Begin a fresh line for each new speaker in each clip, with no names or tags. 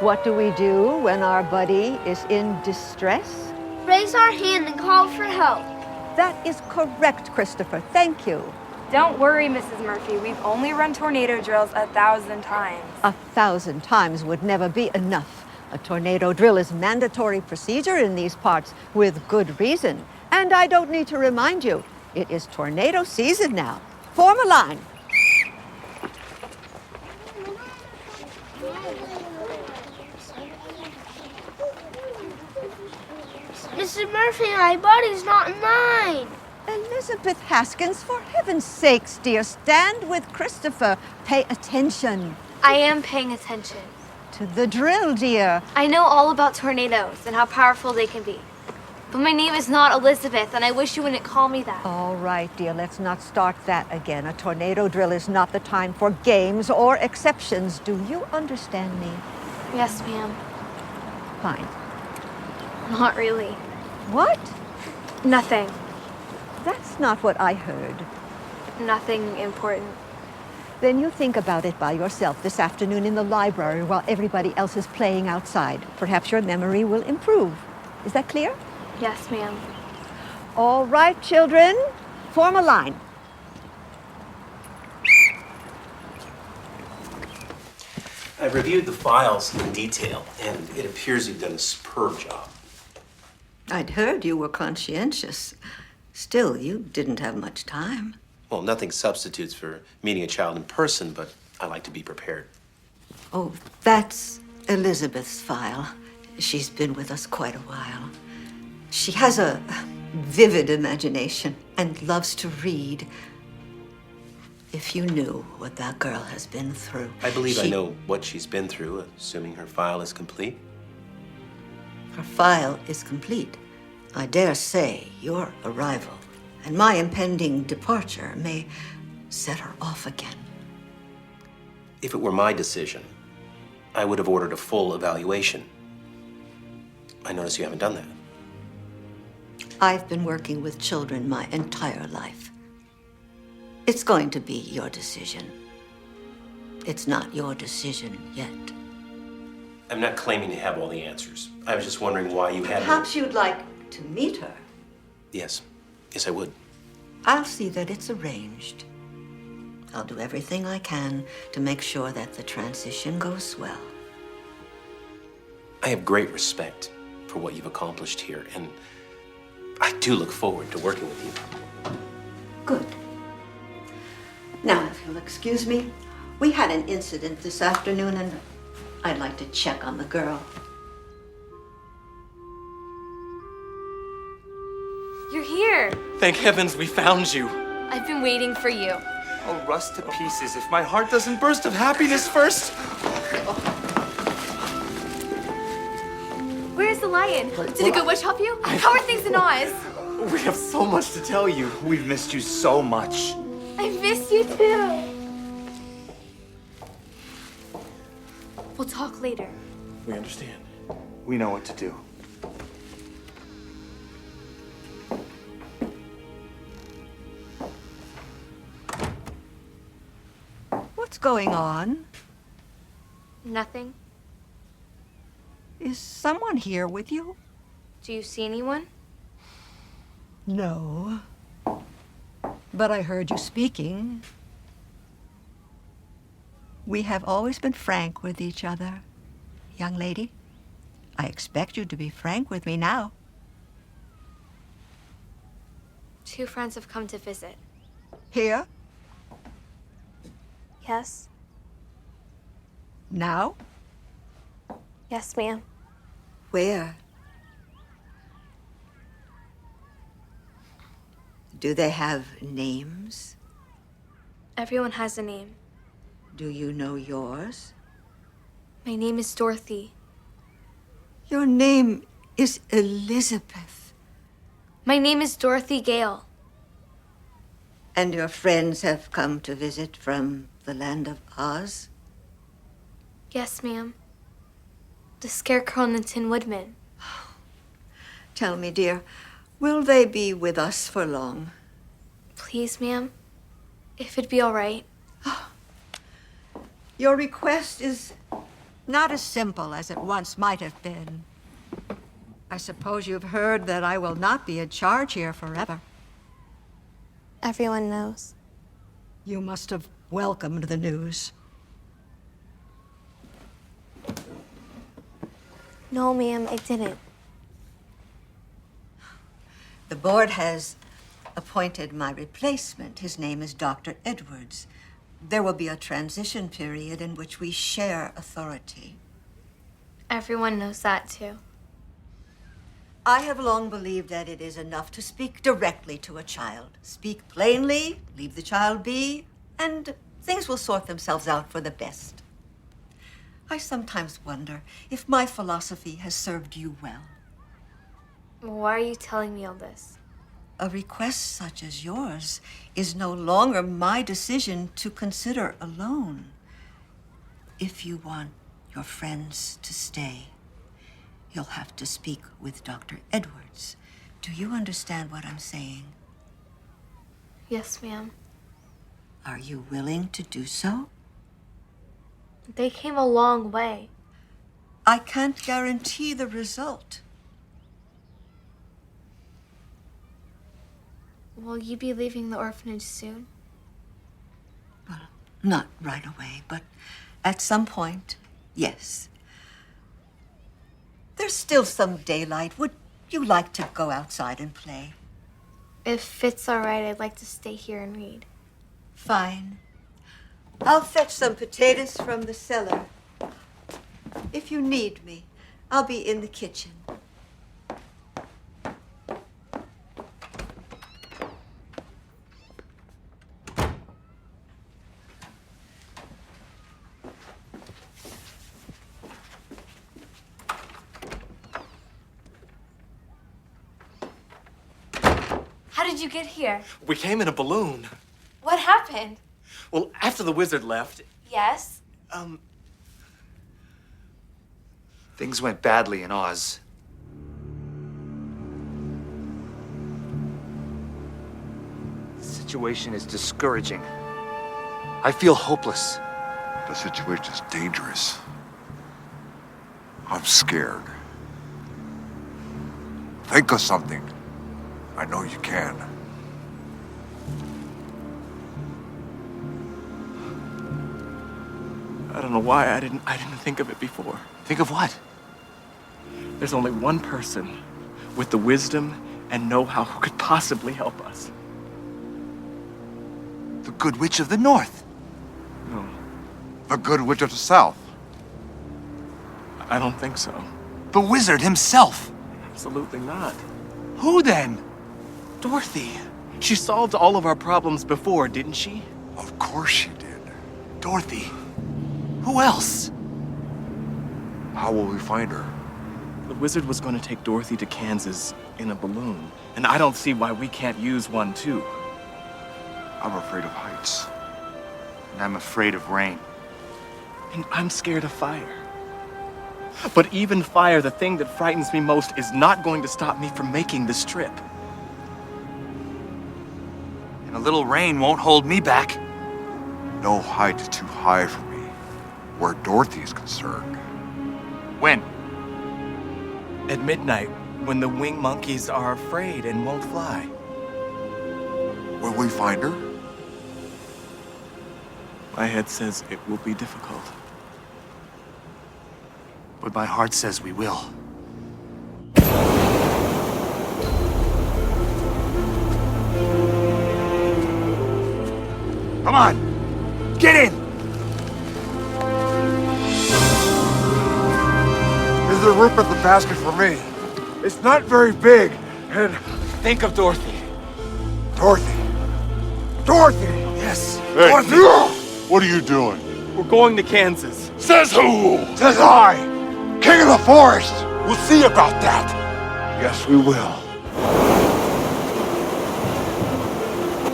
What do we do when our buddy is in distress?
Raise our hand and call for help.
That is correct, Christopher. Thank you.
Don't worry, Mrs. Murphy. We've only run tornado drills 1,000 times.
1,000 times would never be enough. A tornado drill is mandatory procedure in these parts with good reason. And I don't need to remind you, it is tornado season now. Form a line.
Mrs. Murphy, my body's not in line.
Elizabeth Haskins, for heaven's sakes, dear, stand with Christopher. Pay attention.
I am paying attention.
To the drill, dear.
I know all about tornadoes and how powerful they can be. But my name is not Elizabeth, and I wish you wouldn't call me that.
All right, dear, let's not start that again. A tornado drill is not the time for games or exceptions. Do you understand me?
Yes, ma'am.
Fine.
Not really.
What?
Nothing.
That's not what I heard.
Nothing important.
Then you think about it by yourself this afternoon in the library while everybody else is playing outside. Perhaps your memory will improve. Is that clear?
Yes, ma'am.
All right, children. Form a line.
I've reviewed the files in detail, and it appears you've done a superb job.
I'd heard you were conscientious. Still, you didn't have much time.
Well, nothing substitutes for meeting a child in person, but I like to be prepared.
Oh, that's Elizabeth's file. She's been with us quite a while. She has a vivid imagination and loves to read. If you knew what that girl has been through.
I believe I know what she's been through, assuming her file is complete.
Her file is complete. I dare say your arrival and my impending departure may set her off again.
If it were my decision, I would have ordered a full evaluation. I notice you haven't done that.
I've been working with children my entire life. It's going to be your decision. It's not your decision yet.
I'm not claiming to have all the answers. I was just wondering why you hadn't...
Perhaps you'd like to meet her.
Yes. Yes, I would.
I'll see that it's arranged. I'll do everything I can to make sure that the transition goes well.
I have great respect for what you've accomplished here, and I do look forward to working with you.
Good. Now, if you'll excuse me, we had an incident this afternoon, and I'd like to check on the girl.
You're here.
Thank heavens we found you.
I've been waiting for you.
I'll rust to pieces if my heart doesn't burst of happiness first.
Where's the lion? Did a good witch help you? How are things in Oz?
We have so much to tell you. We've missed you so much.
I missed you too. We'll talk later.
We understand. We know what to do.
What's going on?
Nothing.
Is someone here with you?
Do you see anyone?
No. But I heard you speaking. We have always been frank with each other, young lady. I expect you to be frank with me now.
2 friends have come to visit.
Here?
Yes?
Now?
Yes, ma'am.
Where? Do they have names?
Everyone has a name.
Do you know yours?
My name is Dorothy.
Your name is Elizabeth.
My name is Dorothy Gale.
And your friends have come to visit from the land of Oz?
Yes, ma'am. The Scarecrow and the Tin Woodman.
Tell me, dear, will they be with us for long?
Please, ma'am. If it'd be all right.
Your request is
Not as simple as it once might have been. I suppose you've heard that I will not be in charge here forever.
Everyone knows.
You must have welcomed the news.
No, ma'am, I didn't.
the board has appointed my replacement. His name is Dr. Edwards. There will be a transition period in which we share authority.
Everyone knows that, too.
I have long believed that it is enough to speak directly to a child. Speak plainly, leave the child be, and things will sort themselves out for the best. I sometimes wonder if my philosophy has served you well.
Why are you telling me all this?
A request such as yours is no longer my decision to consider alone. If you want your friends to stay, you'll have to speak with Dr. Edwards. Do you understand what I'm saying?
Yes, ma'am.
Are you willing to do so?
They came a long way.
I can't guarantee the result.
Will you be leaving the orphanage soon?
Well, not right away, but at some point, yes. There's still some daylight. Would you like to go outside and play?
If it's all right, I'd like to stay here and read.
Fine. I'll fetch some potatoes from the cellar. If you need me, I'll be in the kitchen.
How did you get here?
We came in a balloon.
What happened?
Well, after the wizard left,
Yes?
things went badly in Oz. The situation is discouraging. I feel hopeless.
The situation's dangerous. I'm scared. Think of something. I know you can.
I don't know why I didn't think of it before.
Think of what?
There's only one person with the wisdom and know-how who could possibly help us.
The Good Witch of the North.
No,
The Good Witch of the South.
I don't think so.
The wizard himself.
Absolutely not.
Who then?
Dorothy. She solved all of our problems before, didn't she?
Of course she did.
Dorothy. Who else?
How will we find her?
The wizard was going to take Dorothy to Kansas in a balloon, and I don't see why we can't use one too.
I'm afraid of heights.
And I'm afraid of rain.
And I'm scared of fire. But even fire, the thing that frightens me most, is not going to stop me from making this trip.
And a little rain won't hold me back.
No height is too high for me, where Dorothy is concerned.
When?
At midnight, when the winged monkeys are afraid and won't fly.
Will we find her?
My head says it will be difficult.
But my heart says we will. Come on! Get in!
Is there room at the basket for me? It's not very big, and
Think of Dorothy.
Dorothy. Dorothy!
Yes.
Hey, what are you doing?
We're going to Kansas.
Says who? Says I, King of the Forest. We'll see about that. Yes, we will.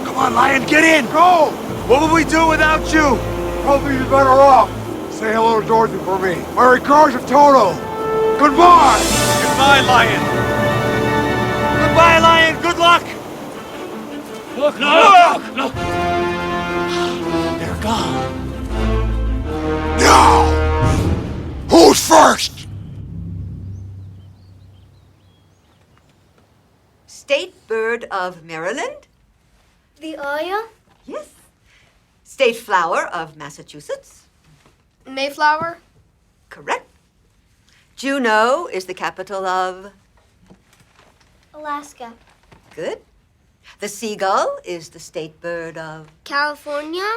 Come on, Lion, get in!
Go!
What would we do without you?
Probably you're better off. Say hello to Dorothy for me. My regards to Toto. Goodbye!
Goodbye, Lion.
Goodbye, Lion. Good luck.
Look!
They're gone.
Now! Who's first?
State bird of Maryland?
The Aya?
Yes. State flower of Massachusetts?
Mayflower?
Correct. Juneau is the capital of?
Alaska.
Good. The seagull is the state bird of?
California?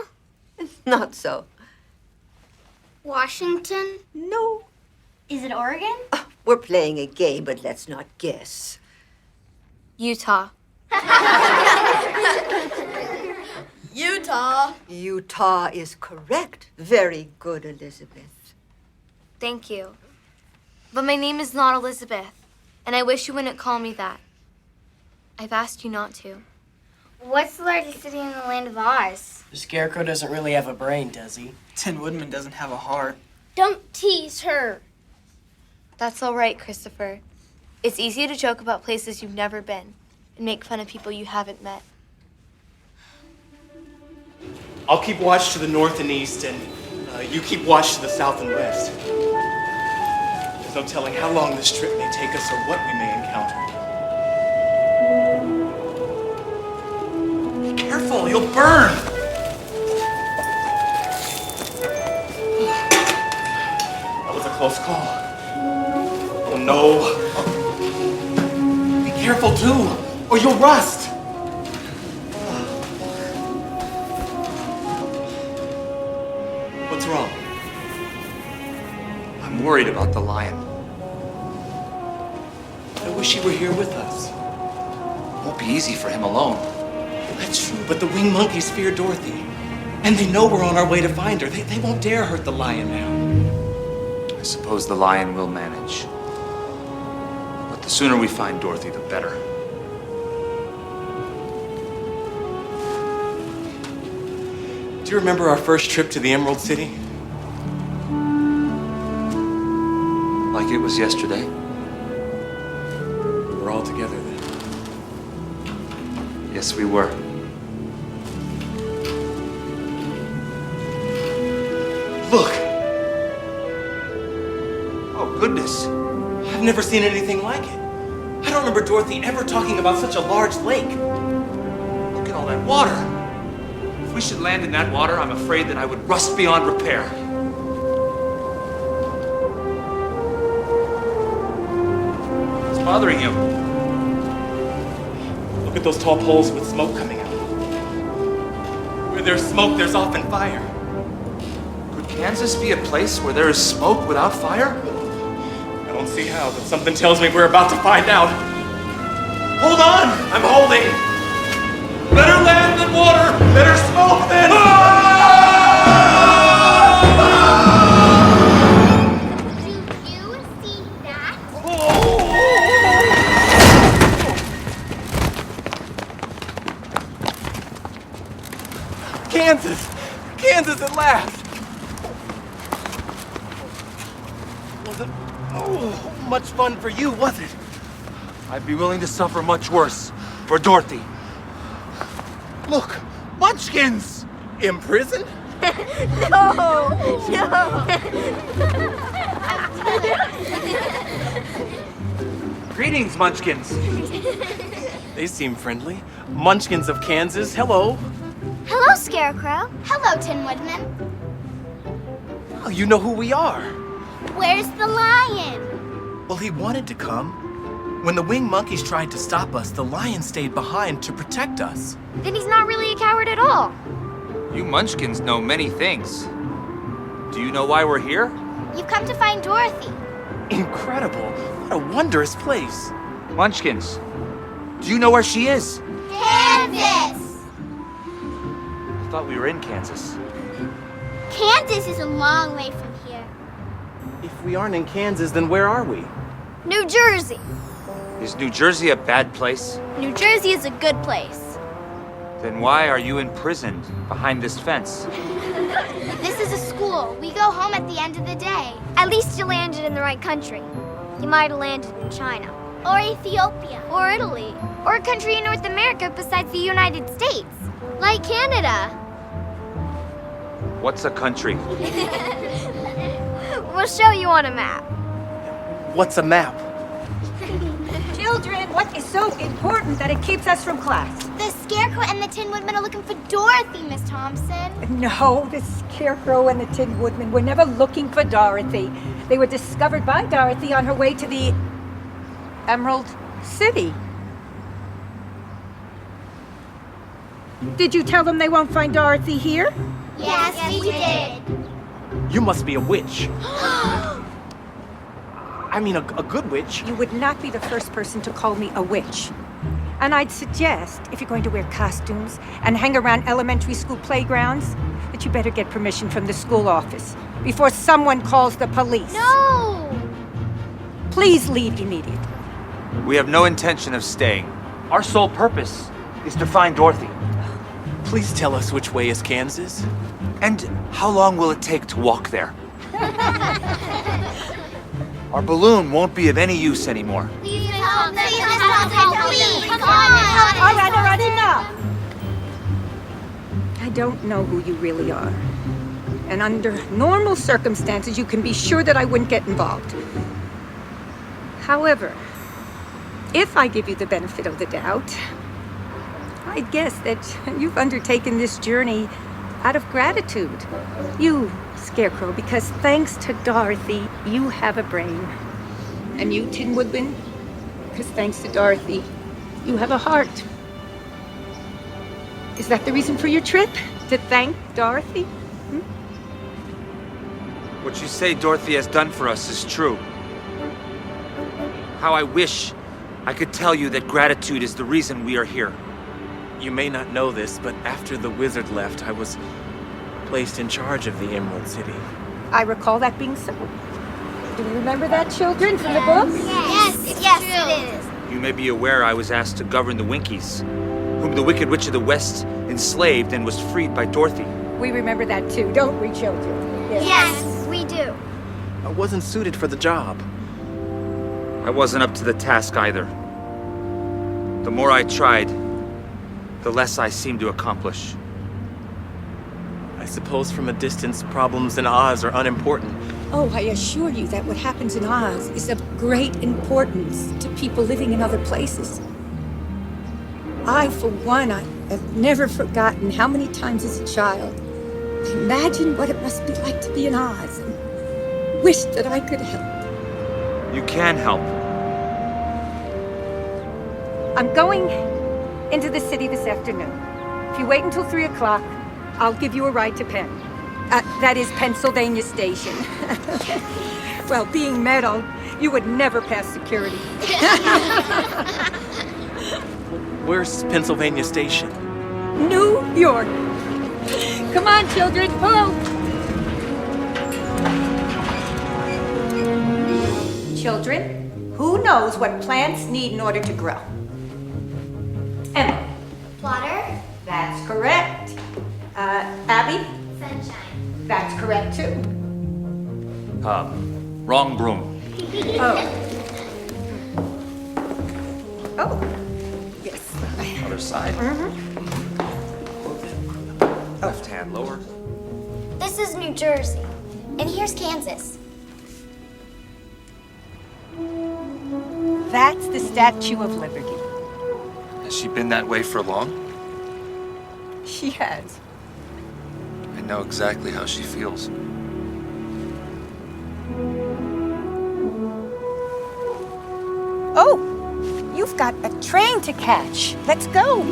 Not so.
Washington?
No.
Is it Oregon?
We're playing a game, but let's not guess.
Utah.
Utah.
Utah is correct. Very good, Elizabeth.
Thank you. But my name is not Elizabeth, and I wish you wouldn't call me that. I've asked you not to.
What's the largest city in the land of Oz?
The Scarecrow doesn't really have a brain, does he? Tin Woodman doesn't have a heart.
Don't tease her.
That's all right, Christopher. It's easy to joke about places you've never been and make fun of people you haven't met.
I'll keep watch to the north and east, and you keep watch to the south and west. There's no telling how long this trip may take us or what we may encounter.
Be careful, you'll burn.
That was a close call. Oh no. Be careful too, or you'll rust. What's wrong?
I'm worried about the lion.
I wish he were here with us.
Won't be easy for him alone.
That's true, but the winged monkeys fear Dorothy. And they know we're on our way to find her. They won't dare hurt the lion now.
I suppose the lion will manage. But the sooner we find Dorothy, the better.
Do you remember our first trip to the Emerald City?
Like it was yesterday.
We were all together then.
Yes, we were.
Look!
Oh, goodness.
I've never seen anything like it. I don't remember Dorothy ever talking about such a large lake.
Look at all that water. If we should land in that water, I'm afraid that I would rust beyond repair. bothering you?
Look at those tall poles with smoke coming out. Where there's smoke, there's often fire.
Could Kansas be a place where there is smoke without fire?
I don't see how, but something tells me we're about to find out. Hold on! I'm holding! Better land than water! Better smoke than...
Do you see that?
Kansas! Kansas at last! Wasn't much fun for you, was it?
I'd be willing to suffer much worse for Dorothy. Look, Munchkins!
In prison?
Greetings, Munchkins.
They seem friendly. Munchkins of Kansas, hello.
Hello, Scarecrow. Hello, Tin Woodman.
Oh, you know who we are.
Where's the lion?
Well, he wanted to come. When the winged monkeys tried to stop us, the lion stayed behind to protect us.
Then he's not really a coward at all.
You Munchkins know many things. Do you know why we're here?
You've come to find Dorothy.
Incredible. What a wondrous place.
Munchkins, do you know where she is?
Kansas!
I thought we were in Kansas.
Kansas is a long way from here.
If we aren't in Kansas, then where are we?
New Jersey.
Is New Jersey a bad place?
New Jersey is a good place.
Then why are you imprisoned behind this fence?
This is a school. We go home at the end of the day.
At least you landed in the right country. You might have landed in China.
Or Ethiopia.
Or Italy. Or a country in North America besides the United States. Like Canada.
What's a country?
We'll show you on a map.
What's a map?
Children, what is so important that it keeps us from class?
The Scarecrow and the Tin Woodman are looking for Dorothy, Miss Thompson.
No, the Scarecrow and the Tin Woodman were never looking for Dorothy. They were discovered by Dorothy on her way to the Emerald City. Did you tell them they won't find Dorothy here?
Yes, we did.
You must be a witch. I mean, a good witch.
You would not be the first person to call me a witch. And I'd suggest, if you're going to wear costumes and hang around elementary school playgrounds, that you better get permission from the school office before someone calls the police.
No!
Please leave immediately.
We have no intention of staying. Our sole purpose is to find Dorothy.
Please tell us which way is Kansas.
And how long will it take to walk there? Our balloon won't be of any use anymore.
Please, Miss Thompson. Please, Miss Thompson. Please, come on.
All right, enough. I don't know who you really are. And under normal circumstances, you can be sure that I wouldn't get involved. However, if I give you the benefit of the doubt, I'd guess that you've undertaken this journey out of gratitude. You, Scarecrow, because thanks to Dorothy, you have a brain. And you, Tin Woodman, because thanks to Dorothy, you have a heart. Is that the reason for your trip? To thank Dorothy?
What you say Dorothy has done for us is true. How I wish I could tell you that gratitude is the reason we are here.
You may not know this, but after the wizard left, I was placed in charge of the Emerald City.
I recall that being so. Do you remember that, children, from the books?
Yes, it is.
You may be aware I was asked to govern the Winkies, whom the Wicked Witch of the West enslaved and was freed by Dorothy.
We remember that too, don't we, children?
Yes, we do.
I wasn't suited for the job.
I wasn't up to the task either. The more I tried, the less I seemed to accomplish.
I suppose from a distance, problems in Oz are unimportant.
Oh, I assure you that what happens in Oz is of great importance to people living in other places. I, for one, I have never forgotten how many times as a child I imagined what it must be like to be in Oz and wished that I could help.
You can help.
I'm going into the city this afternoon. If you wait until 3 o'clock, I'll give you a ride to Penn. That is Pennsylvania Station. Well, being metal, you would never pass security.
Where's Pennsylvania Station?
New York. Come on, children, pull. Children, who knows what plants need in order to grow? Emma.
Water?
That's correct. Abby?
Sunshine.
That's correct, too.
Wrong broom.
Oh. Oh. Yes.
Other side.
Mm-hmm.
Left hand lower.
This is New Jersey. And here's Kansas.
That's the Statue of Liberty.
Has she been that way for long?
She has.
I know exactly how she feels.
Oh, you've got a train to catch. Let's go.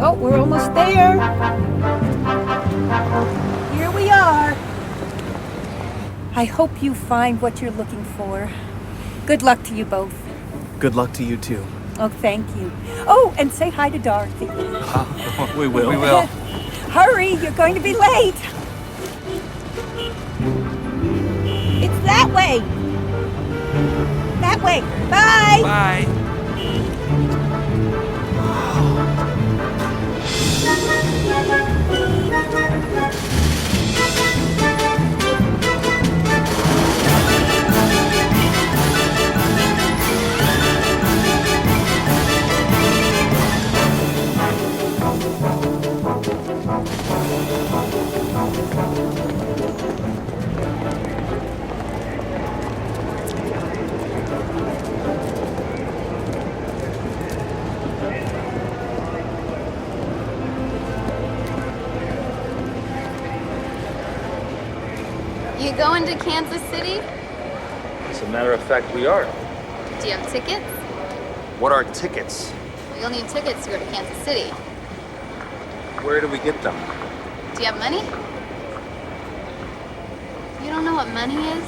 Oh, we're almost there. Here we are. I hope you find what you're looking for. Good luck to you both.
Good luck to you too.
Oh, thank you. Oh, and say hi to Dorothy.
We will.
We will.
Hurry, you're going to be late. It's that way. That way. Bye.
Bye.
You going to Kansas City?
As a matter of fact, we are.
Do you have tickets?
What are tickets?
You'll need tickets to go to Kansas City.
Where do we get them?
Do you have money? You don't know what money is?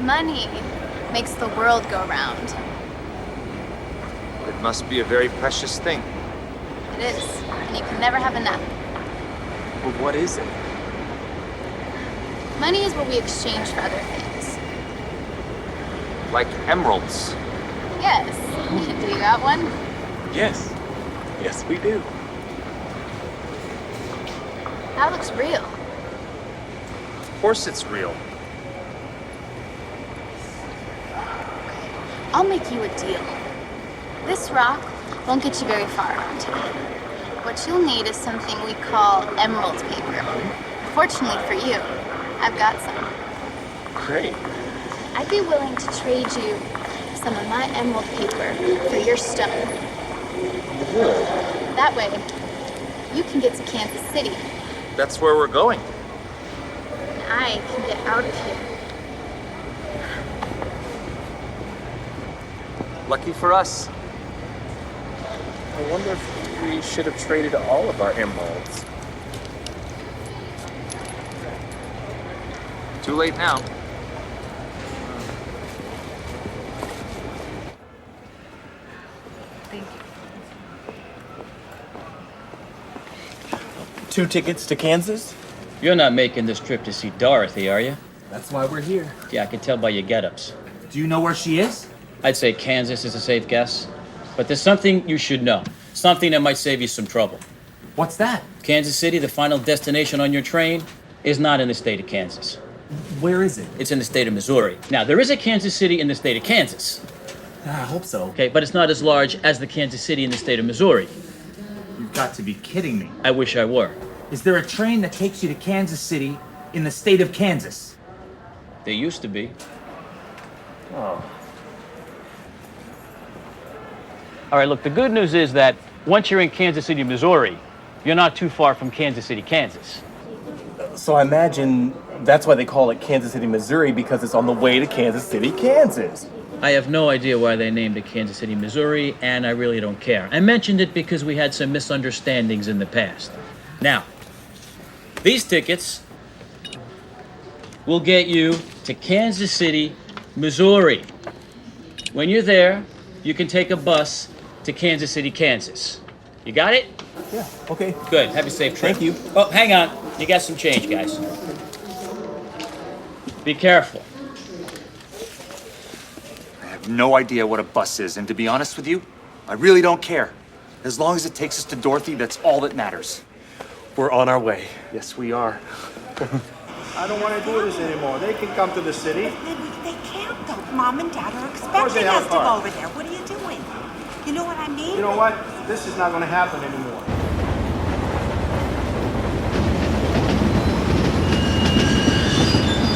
Money makes the world go round.
It must be a very precious thing.
It is, and you can never have enough.
But what is it?
Money is what we exchange for other things.
Like emeralds.
Yes. Do you got one?
Yes. Yes, we do.
That looks real.
Of course it's real.
I'll make you a deal. This rock won't get you very far around here. What you'll need is something we call emerald paper. Fortunately for you, I've got some.
Great.
I'd be willing to trade you some of my emerald paper for your stone. That way, you can get to Kansas City,
That's where we're going.
and I can get out of here.
Lucky for us.
I wonder if we should have traded all of our emeralds.
Too late now.
Thank you.
2 tickets to Kansas?
You're not making this trip to see Dorothy, are you?
That's why we're here.
Yeah, I can tell by your get-ups.
Do you know where she is?
I'd say Kansas is a safe guess. But there's something you should know. Something that might save you some trouble.
What's that?
Kansas City, the final destination on your train, is not in the state of Kansas.
Where is it?
It's in the state of Missouri. Now, there is a Kansas City in the state of Kansas.
I hope so.
Okay, but it's not as large as the Kansas City in the state of Missouri.
You've got to be kidding me.
I wish I were.
Is there a train that takes you to Kansas City in the state of Kansas?
There used to be.
Oh.
All right, look, the good news is that once you're in Kansas City, Missouri, you're not too far from Kansas City, Kansas.
So I imagine that's why they call it Kansas City, Missouri, because it's on the way to Kansas City, Kansas.
I have no idea why they named it Kansas City, Missouri, and I really don't care. I mentioned it because we had some misunderstandings in the past. Now, these tickets will get you to Kansas City, Missouri. When you're there, you can take a bus to Kansas City, Kansas. You got it?
Yeah, okay.
Good. Have a safe trip.
Thank you.
Oh, hang on. You got some change, guys. Be careful.
I have no idea what a bus is, and to be honest with you, I really don't care. As long as it takes us to Dorothy, that's all that matters.
We're on our way. Yes, we are.
I don't want to do this anymore. They can come to the city.
They can't, though. Mom and Dad are
course
expecting
they have
us
a
to go
car.
over there. What are you doing? You know what I mean?
You know what? This is not going to happen anymore.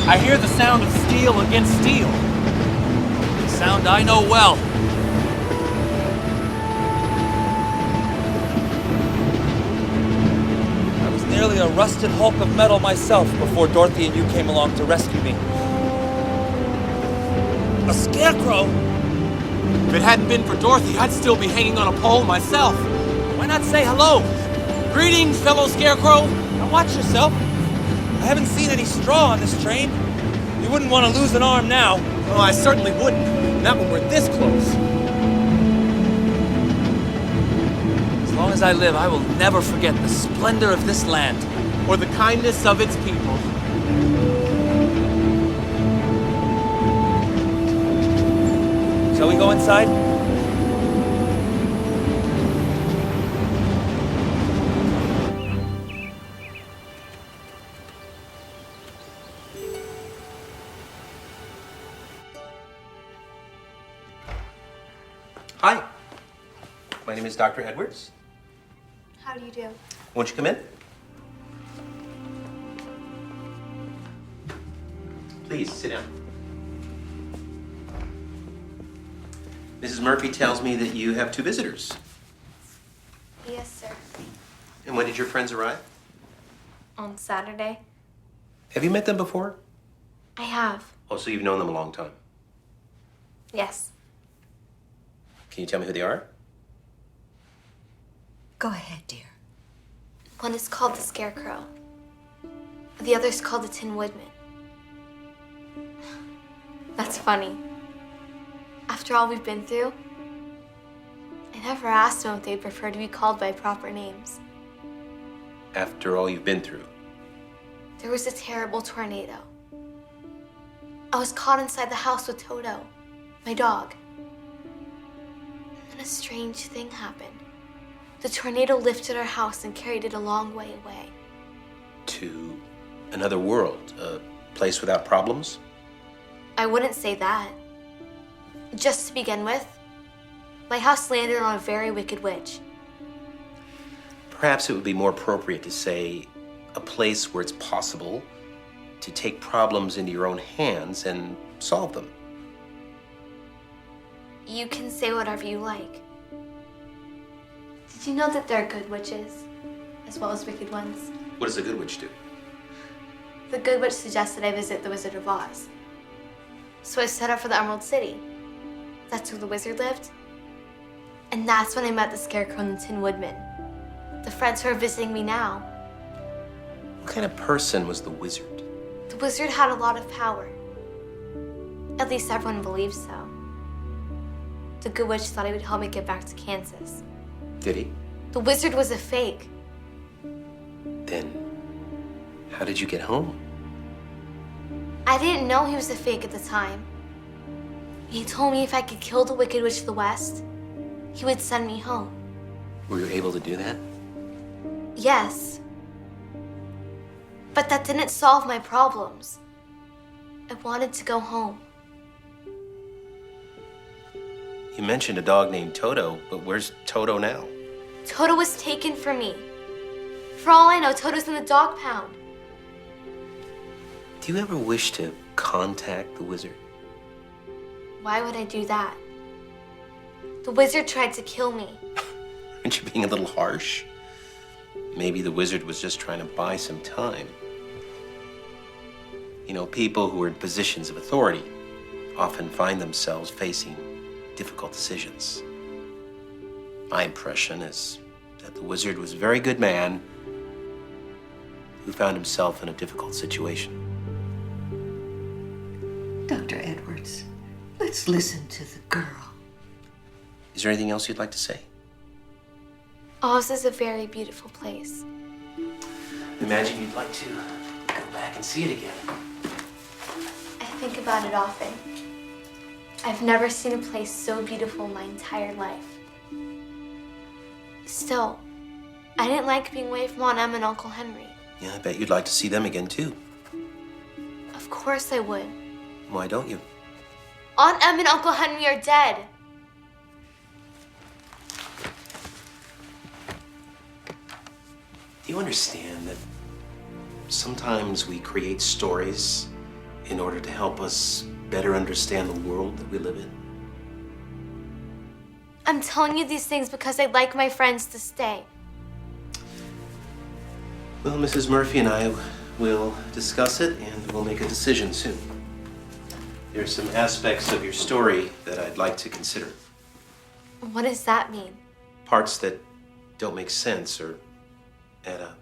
I hear the sound of steel against steel. A sound I know well. I was nearly a rusted hulk of metal myself before Dorothy and you came along to rescue me. A scarecrow? If it hadn't been for Dorothy, I'd still be hanging on a pole myself. Why not say hello? Greetings, fellow scarecrow. Now watch yourself. I haven't seen any straw on this train. You wouldn't want to lose an arm now. Oh, I certainly wouldn't. Not when we're this close. As long as I live, I will never forget the splendor of this land. Or the kindness of its people. Shall we go inside?
Hi. My name is Dr. Edwards.
How do you do?
Won't you come in? Please, sit down. Mrs. Murphy tells me that you have two visitors.
Yes, sir.
And when did your friends arrive?
On Saturday?
Have you met them before?
I have.
Oh, so you've known them a long time.
Yes.
Can you tell me who they are?
Go ahead, dear.
One is called the Scarecrow. The other is called the Tin Woodman. That's funny. After all we've been through, I never asked them if they'd prefer to be called by proper names.
After all you've been through.
There was a terrible tornado. I was caught inside the house with Toto, my dog. And then a strange thing happened. The tornado lifted our house and carried it a long way away.
To another world, a place without problems?
I wouldn't say that. Just to begin with, my house landed on a very wicked witch.
Perhaps it would be more appropriate to say a place where it's possible to take problems into your own hands and solve them.
You can say whatever you like. Did you know that there are good witches, as well as wicked ones?
What does a good witch do?
The good witch suggested I visit the Wizard of Oz. So I set out for the Emerald City. That's where the wizard lived. And that's when I met the Scarecrow and the Tin Woodman, the friends who are visiting me now.
What kind of person was the wizard?
The wizard had a lot of power. At least everyone believes so. The good witch thought he would help me get back to Kansas.
Did he?
The wizard was a fake.
Then, how did you get home?
I didn't know he was a fake at the time. He told me if I could kill the Wicked Witch of the West, he would send me home.
Were you able to do that?
Yes. But that didn't solve my problems. I wanted to go home.
You mentioned a dog named Toto, but where's Toto now?
Toto was taken from me. For all I know, Toto's in the dog pound.
Do you ever wish to contact the wizard?
Why would I do that? The wizard tried to kill me.
Aren't you being a little harsh? Maybe the wizard was just trying to buy some time. You know, people who are in positions of authority often find themselves facing difficult decisions. My impression is that the wizard was a very good man who found himself in a difficult situation.
Dr. Edwards, let's listen to the girl.
Is there anything else you'd like to say?
Oz is a very beautiful place.
Imagine you'd like to go back and see it again.
I think about it often. I've never seen a place so beautiful in my entire life. Still, I didn't like being away from Aunt Em and Uncle Henry.
Yeah, I bet you'd like to see them again, too.
Of course I would.
Why don't you?
Aunt Em and Uncle Henry are dead.
Do you understand that sometimes we create stories in order to help us better understand the world that we live in?
I'm telling you these things because I'd like my friends to stay.
Well, Mrs. Murphy and I will discuss it and we'll make a decision soon. There are some aspects of your story that I'd like to consider.
What does that mean?
Parts that don't make sense or add up.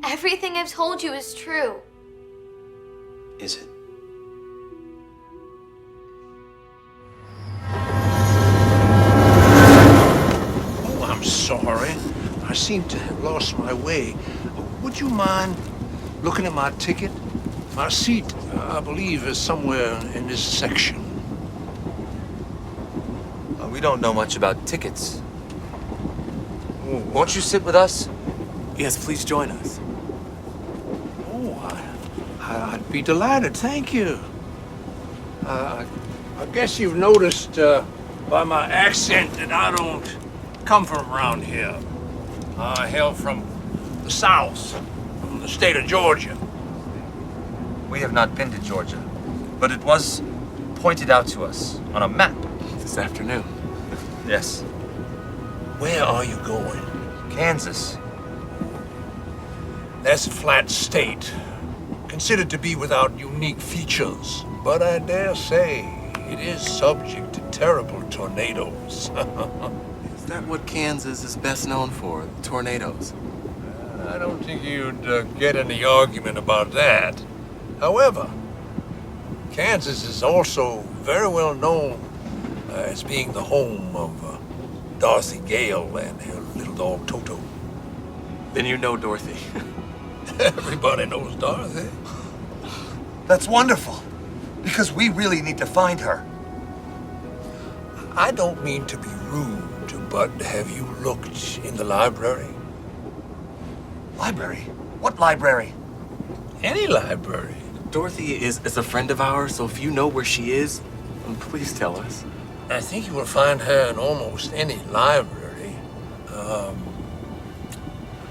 Everything I've told you is true.
Is it?
Oh, I'm sorry. I seem to have lost my way. Would you mind looking at my ticket? My seat, I believe, is somewhere in this section.
We don't know much about tickets. Won't you sit with us?
Yes, please join us.
Oh, I'd be delighted. Thank you. I guess you've noticed by my accent that I don't come from around here. I hail from the South, from the state of Georgia.
We have not been to Georgia, but it was pointed out to us on a map.
This afternoon.
Yes.
Where are you going?
Kansas.
That's a flat state, considered to be without unique features. But I dare say it is subject to terrible tornadoes.
Is that what Kansas is best known for? Tornadoes?
I don't think you'd get in the argument about that. However, Kansas is also very well known as being the home of Dorothy Gale and her little dog Toto.
Then you know Dorothy.
Everybody knows Dorothy.
That's wonderful, because we really need to find her.
I don't mean to be rude, but have you looked in the library?
Library? What library?
Any library.
Dorothy is a friend of ours, so if you know where she is, please tell us.
I think you will find her in almost any library.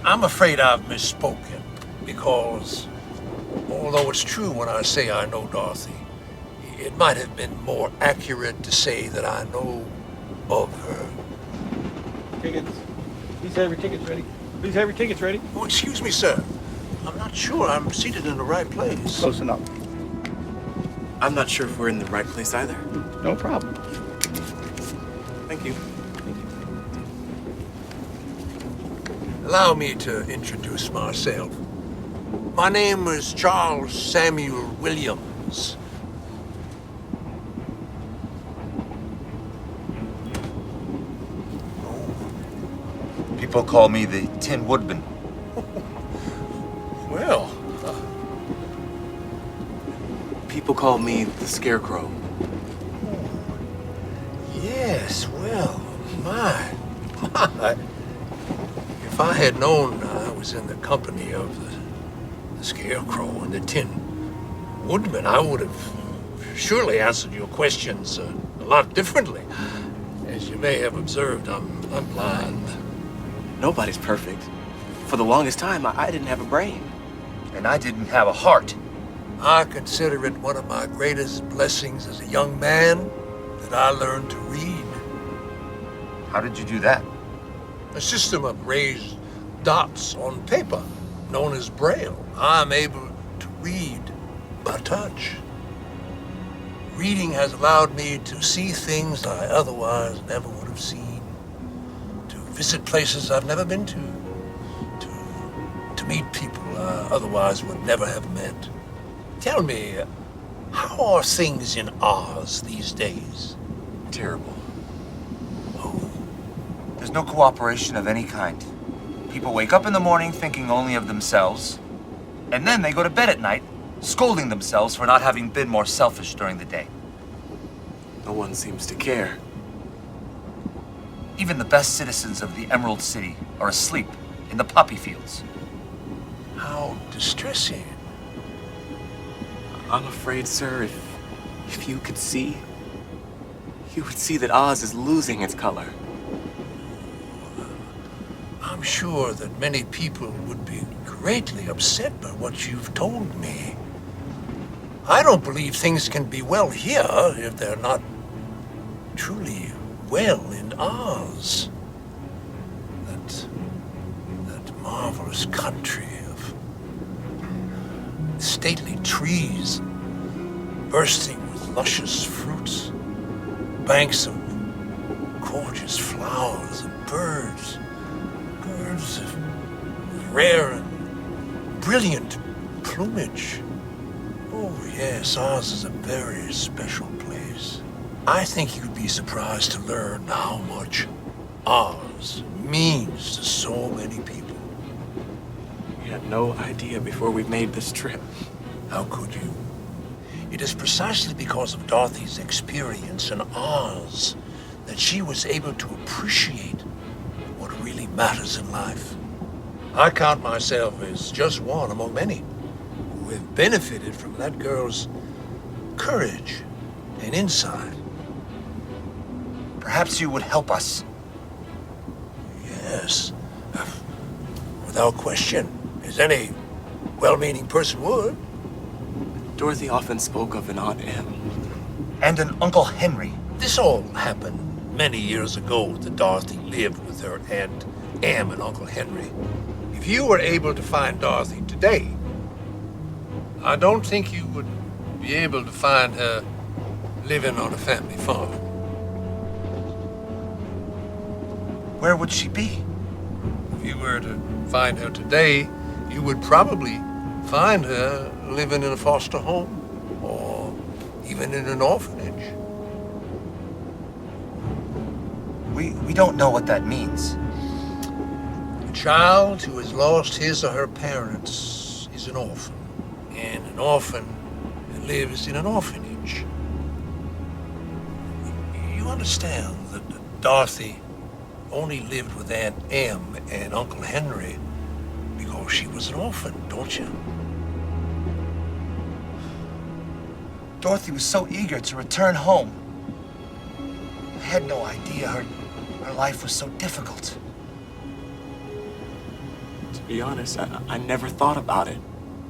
I'm afraid I've misspoken, because although it's true when I say I know Dorothy, it might have been more accurate to say that I know of her.
Tickets. Please have your tickets ready. Please have your tickets ready.
Oh, excuse me, sir. I'm not sure I'm seated in the right place.
Close enough.
I'm not sure if we're in the right place either.
No problem.
Thank you.
Allow me to introduce myself. My name is Charles Samuel Williams.
People call me the Tin Woodman.
Well,
People call me the Scarecrow.
yes, well, my. If I had known I was in the company of the the Scarecrow and the Tin Woodman, I would have surely answered your questions a lot differently. As you may have observed, I'm blind.
Nobody's perfect. For the longest time, I didn't have a brain.
And I didn't have a heart.
I consider it one of my greatest blessings as a young man that I learned to read.
How did you do that?
A system of raised dots on paper, known as Braille. I'm able to read by touch. Reading has allowed me to see things I otherwise never would have seen, to visit places I've never been to meet people I otherwise would never have met. Tell me, how are things in Oz these days?
Terrible.
There's no cooperation of any kind. People wake up in the morning thinking only of themselves, and then they go to bed at night scolding themselves for not having been more selfish during the day.
No one seems to care.
Even the best citizens of the Emerald City are asleep in the poppy fields.
How distressing.
I'm afraid, sir, if you could see, you would see that Oz is losing its color.
I'm sure that many people would be greatly upset by what you've told me. I don't believe things can be well here if they're not truly well in Oz. That marvelous country of stately trees bursting with luscious fruits, banks of gorgeous flowers and birds of rare and brilliant plumage. Oh yes, Oz is a very special place. I think you'd be surprised to learn how much Oz means to so many people.
We had no idea before we made this trip.
How could you? It is precisely because of Dorothy's experience in Oz that she was able to appreciate what really matters in life. I count myself as just one among many who have benefited from that girl's courage and insight.
Perhaps you would help us.
Yes, without question, as any well-meaning person would.
Dorothy often spoke of an Aunt Em.
And an Uncle Henry.
This all happened many years ago that Dorothy lived with her Aunt Em and Uncle Henry. If you were able to find Dorothy today, I don't think you would be able to find her living on a family farm.
Where would she be?
If you were to find her today, you would probably find her living in a foster home or even in an orphanage.
We don't know what that means.
A child who has lost his or her parents is an orphan, and an orphan lives in an orphanage. You understand that Dorothy only lived with Aunt Em and Uncle Henry because she was an orphan, don't you?
Dorothy was so eager to return home. I had no idea her life was so difficult.
To be honest, I never thought about it.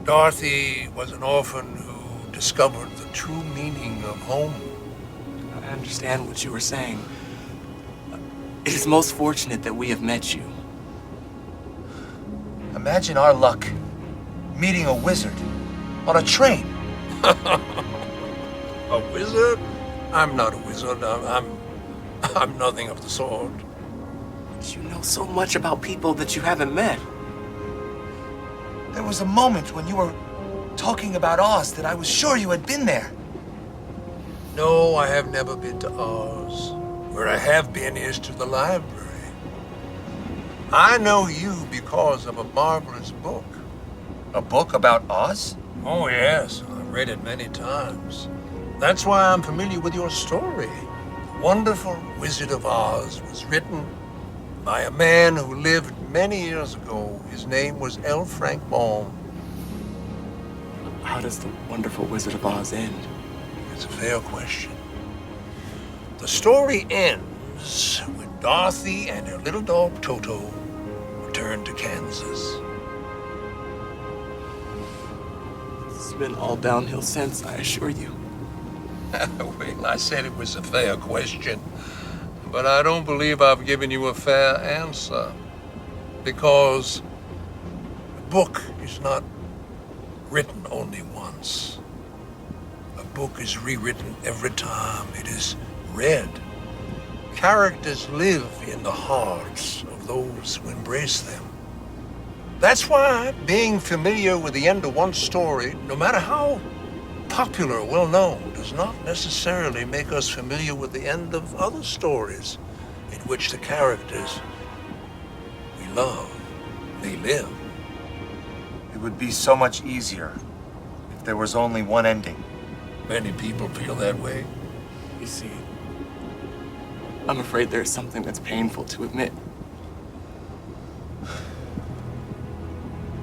Dorothy was an orphan who discovered the true meaning of home.
I understand what you were saying. It is most fortunate that we have met you.
Imagine our luck meeting a wizard on a train.
A wizard? I'm not a wizard. I'm nothing of the sort.
But you know so much about people that you haven't met.
There was a moment when you were talking about Oz that I was sure you had been there.
No, I have never been to Oz. Where I have been is to the library. I know you because of a marvelous book.
A book about Oz?
Oh, yes. I've read it many times. That's why I'm familiar with your story. The Wonderful Wizard of Oz was written by a man who lived many years ago. His name was L. Frank Baum.
How does the wonderful Wizard of Oz end?
It's a fair question. The story ends when Dorothy and her little dog Toto return to Kansas.
It's been all downhill since, I assure you.
Well, I said it was a fair question, but I don't believe I've given you a fair answer. Because a book is not written only once. A book is rewritten every time it is read. Characters live in the hearts of those who embrace them. That's why being familiar with the end of one story, no matter how popular or well-known, does not necessarily make us familiar with the end of other stories in which the characters we love may live.
It would be so much easier if there was only one ending.
Many people feel that way.
You see, I'm afraid there's something that's painful to admit.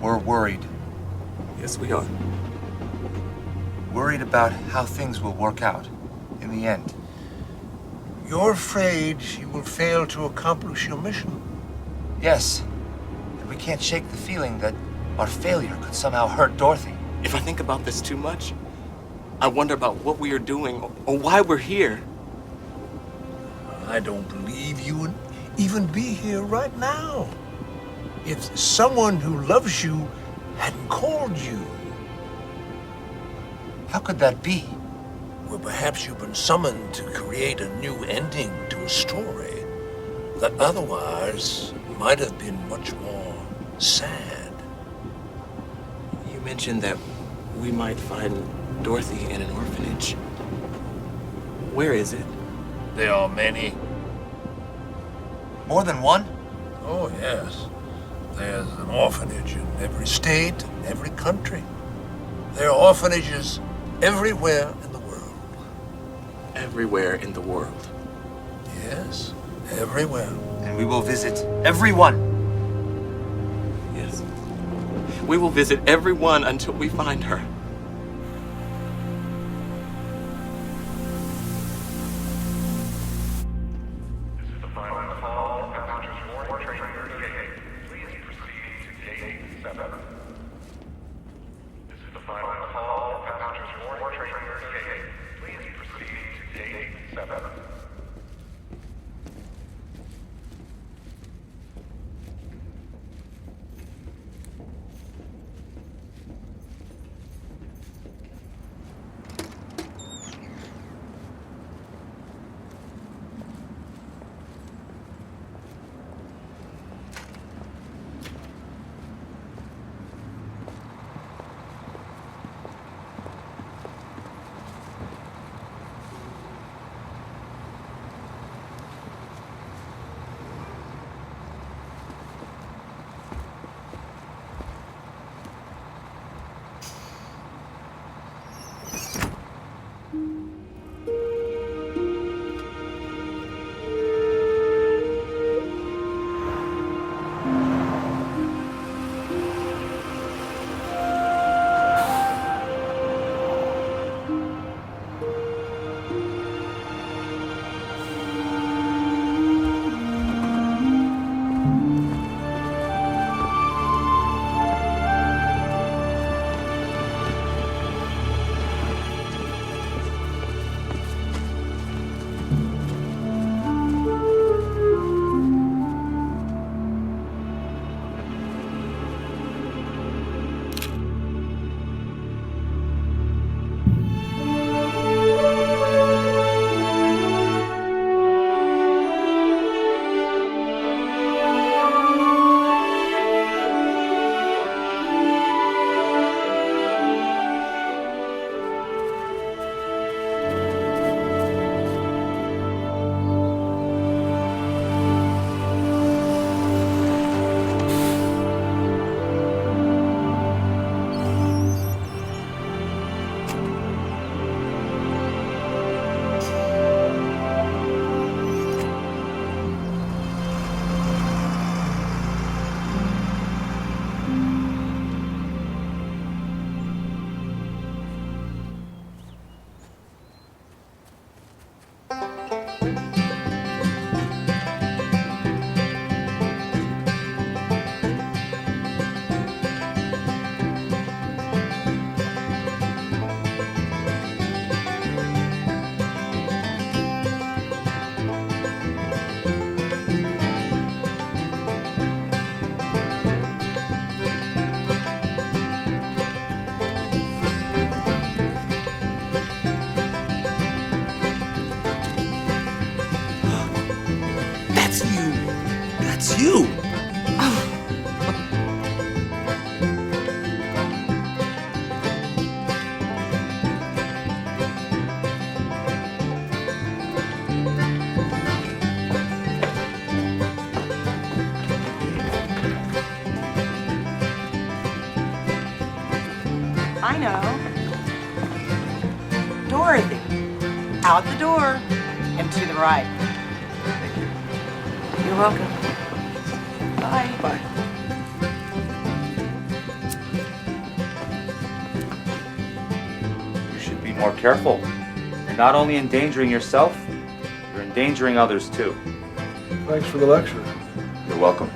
We're worried.
Yes, we are.
Worried about how things will work out in the end.
You're afraid you will fail to accomplish your mission.
Yes. And we can't shake the feeling that our failure could somehow hurt Dorothy.
If I think about this too much, I wonder about what we are doing or why we're here.
I don't believe you would even be here right now if someone who loves you hadn't called you.
How could that be?
Well, perhaps you've been summoned to create a new ending to a story that otherwise might have been much more sad.
You mentioned that we might find Dorothy in an orphanage. Where is it?
There are many.
More than one?
Oh, yes. There's an orphanage in every state, in every country. There are orphanages everywhere in the world.
Everywhere in the world.
Yes, everywhere.
And we will visit every one.
Yes. We will visit every one until we find her.
you.
I know. Dorothy. Out the door and to the right. You're welcome. Bye.
Bye.
You should be more careful. You're not only endangering yourself, you're endangering others too.
Thanks for the lecture.
You're welcome.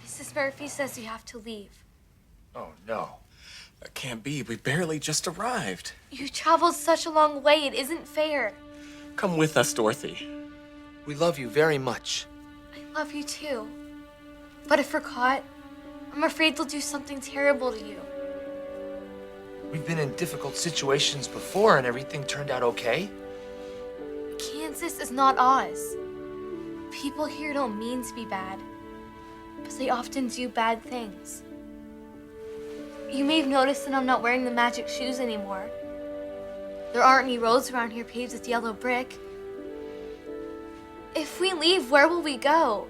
Mrs. Murphy says you have to leave.
Oh, no. That can't be. We barely just arrived.
You traveled such a long way. It isn't fair.
Come with us, Dorothy. We love you very much.
I love you too. But if we're caught, I'm afraid they'll do something terrible to you.
We've been in difficult situations before and everything turned out okay.
Kansas is not Oz. People here don't mean to be bad, but they often do bad things. You may have noticed that I'm not wearing the magic shoes anymore. There aren't any roads around here paved with yellow brick. If we leave, where will we go?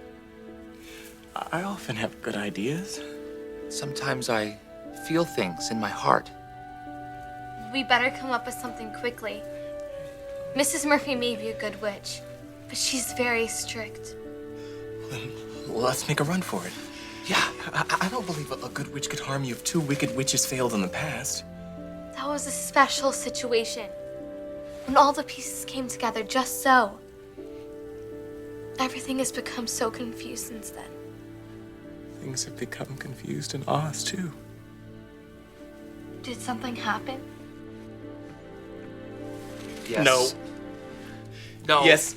I often have good ideas.
Sometimes I feel things in my heart.
We better come up with something quickly. Mrs. Murphy may be a good witch, but she's very strict.
Well, let's make a run for it. Yeah, I don't believe a good witch could harm you if two wicked witches failed in the past.
That was a special situation. When all the pieces came together just so. Everything has become so confused since then.
Things have become confused in Oz, too.
Did something happen?
Yes.
No.
No.
Yes.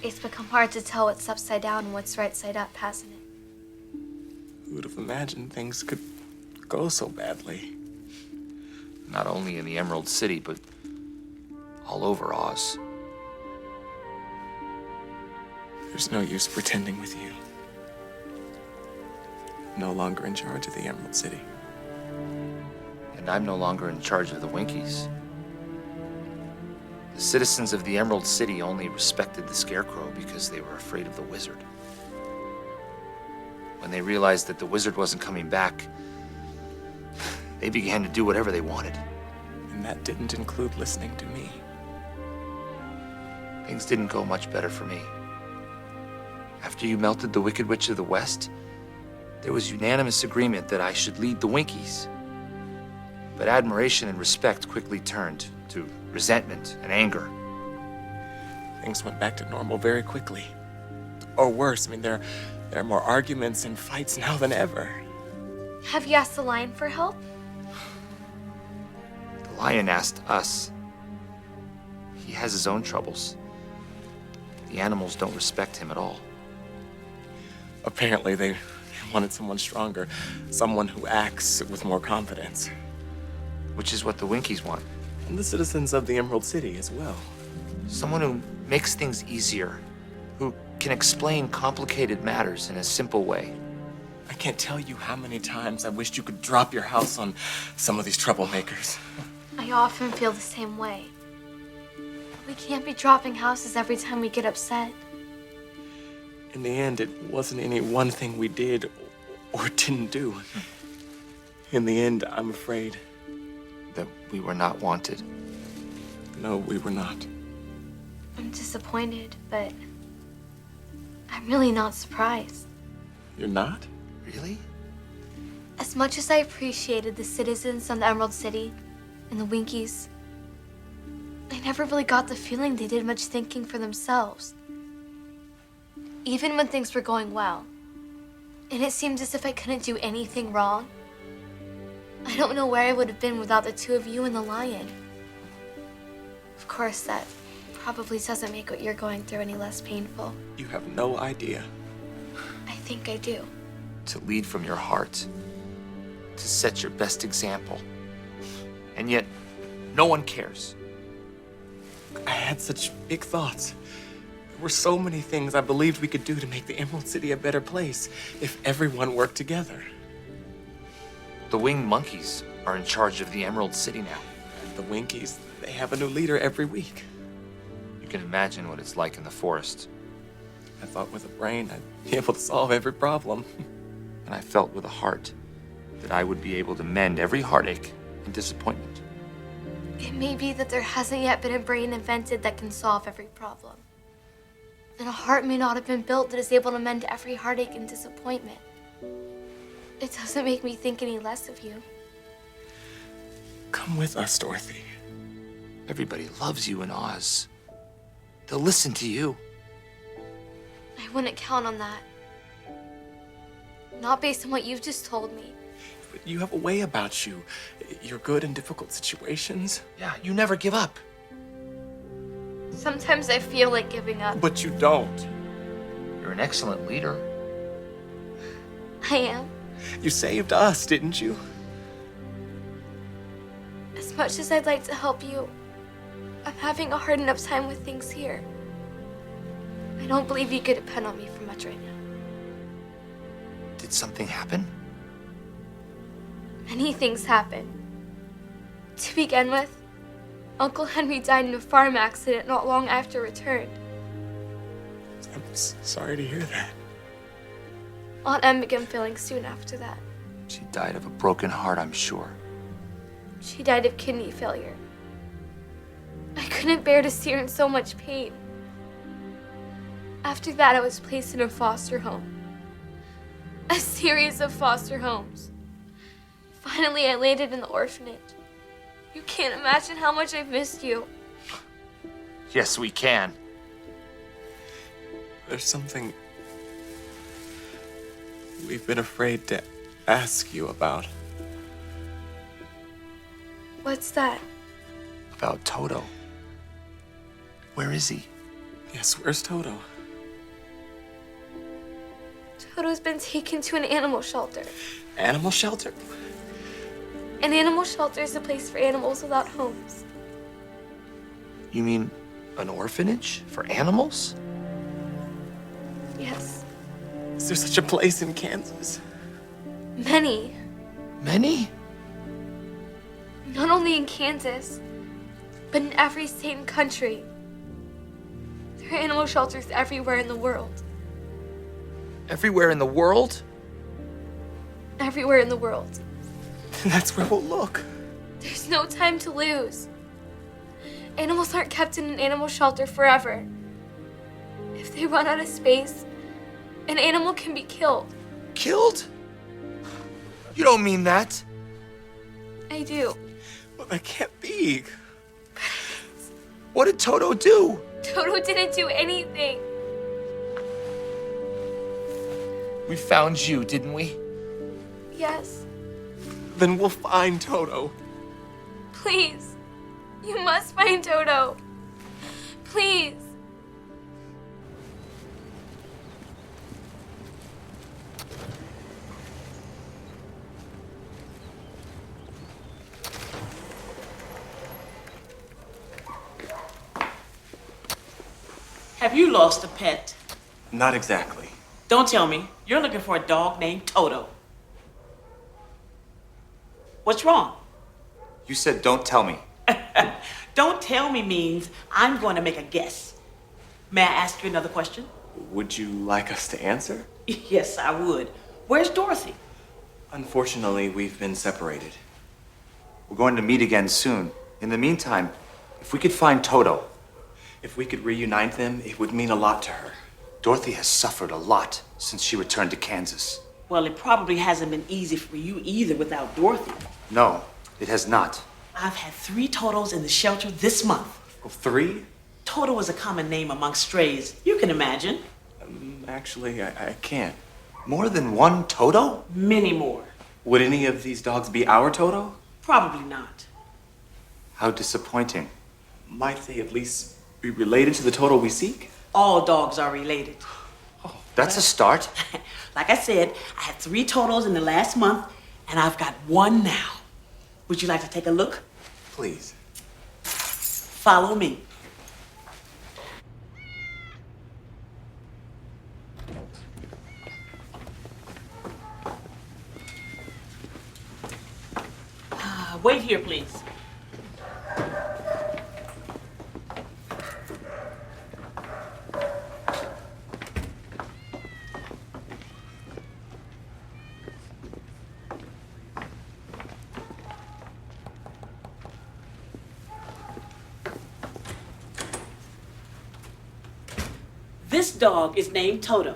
It's become hard to tell what's upside down and what's right side up, hasn't it?
Who would have imagined things could go so badly?
Not only in the Emerald City, but all over Oz.
There's no use pretending with you. No longer in charge of the Emerald City.
And I'm no longer in charge of the Winkies. The citizens of the Emerald City only respected the Scarecrow because they were afraid of the Wizard. When they realized that the Wizard wasn't coming back, they began to do whatever they wanted.
And that didn't include listening to me.
Things didn't go much better for me. After you melted the Wicked Witch of the West, there was unanimous agreement that I should lead the Winkies. But admiration and respect quickly turned to resentment and anger.
Things went back to normal very quickly. Or worse, I mean, there are more arguments and fights now than ever.
Have you asked the lion for help?
The lion asked us. He has his own troubles. The animals don't respect him at all.
Apparently, they wanted someone stronger, someone who acts with more confidence.
Which is what the Winkies want.
And the citizens of the Emerald City as well.
Someone who makes things easier, who can explain complicated matters in a simple way.
I can't tell you how many times I wished you could drop your house on some of these troublemakers.
I often feel the same way. We can't be dropping houses every time we get upset.
In the end, it wasn't any one thing we did or didn't do. In the end, I'm afraid
that we were not wanted.
No, we were not.
I'm disappointed, but I'm really not surprised.
You're not?
Really?
As much as I appreciated the citizens on the Emerald City and the Winkies, I never really got the feeling they did much thinking for themselves. Even when things were going well, and it seemed as if I couldn't do anything wrong, I don't know where I would have been without the two of you and the lion. Of course, that probably doesn't make what you're going through any less painful.
You have no idea.
I think I do.
To lead from your heart, to set your best example. And yet, no one cares.
I had such big thoughts. There were so many things I believed we could do to make the Emerald City a better place if everyone worked together.
The winged monkeys are in charge of the Emerald City now.
The Winkies, they have a new leader every week.
You can imagine what it's like in the forest.
I thought with a brain I'd be able to solve every problem.
And I felt with a heart that I would be able to mend every heartache and disappointment.
It may be that there hasn't yet been a brain invented that can solve every problem. And a heart may not have been built that is able to mend every heartache and disappointment. It doesn't make me think any less of you.
Come with us, Dorothy.
Everybody loves you in Oz. They'll listen to you.
I wouldn't count on that. Not based on what you've just told me.
But you have a way about you. You're good in difficult situations.
Yeah, you never give up.
Sometimes I feel like giving up.
But you don't.
You're an excellent leader.
I am.
You saved us, didn't you?
As much as I'd like to help you, I'm having a hard enough time with things here. I don't believe you could depend on me for much right now.
Did something happen?
Many things happened. To begin with, Uncle Henry died in a farm accident not long after I returned.
I'm sorry to hear that.
Aunt Em began failing soon after that.
She died of a broken heart, I'm sure.
She died of kidney failure. I couldn't bear to see her in so much pain. After that, I was placed in a foster home. A series of foster homes. Finally, I landed in the orphanage. You can't imagine how much I've missed you.
Yes, we can.
There's something we've been afraid to ask you about.
What's that?
About Toto. Where is he?
Yes, where's Toto?
Toto's been taken to an animal shelter.
Animal shelter?
An animal shelter is a place for animals without homes.
You mean an orphanage for animals?
Yes.
Is there such a place in Kansas?
Many.
Many?
Not only in Kansas, but in every state and country. There are animal shelters everywhere in the world.
Everywhere in the world?
Everywhere in the world.
That's where we'll look.
There's no time to lose. Animals aren't kept in an animal shelter forever. If they run out of space, an animal can be killed.
Killed? You don't mean that.
I do.
Well, that can't be.
What did Toto do?
Toto didn't do anything.
We found you, didn't we?
Yes.
Then we'll find Toto.
Please. You must find Toto. Please.
Have you lost a pet?
Not exactly.
Don't tell me. You're looking for a dog named Toto. What's wrong?
You said don't tell me.
Don't tell me means I'm going to make a guess. May I ask you another question?
Would you like us to answer?
Yes, I would. Where's Dorothy?
Unfortunately, we've been separated.
We're going to meet again soon. In the meantime, if we could find Toto.
If we could reunite them, it would mean a lot to her.
Dorothy has suffered a lot since she returned to Kansas.
Well, it probably hasn't been easy for you either without Dorothy.
No, it has not.
I've had 3 Totos in the shelter this month.
Oh, 3?
Toto is a common name among strays. You can imagine.
Actually, I can't.
More than one Toto?
Many more.
Would any of these dogs be our Toto?
Probably not.
How disappointing.
Might they at least be related to the Toto we seek?
All dogs are related.
That's a start.
Like I said, I had 3 Totos in the last month, and I've got 1 now. Would you like to take a look?
Please.
Follow me. Wait here, please. This dog is named Toto.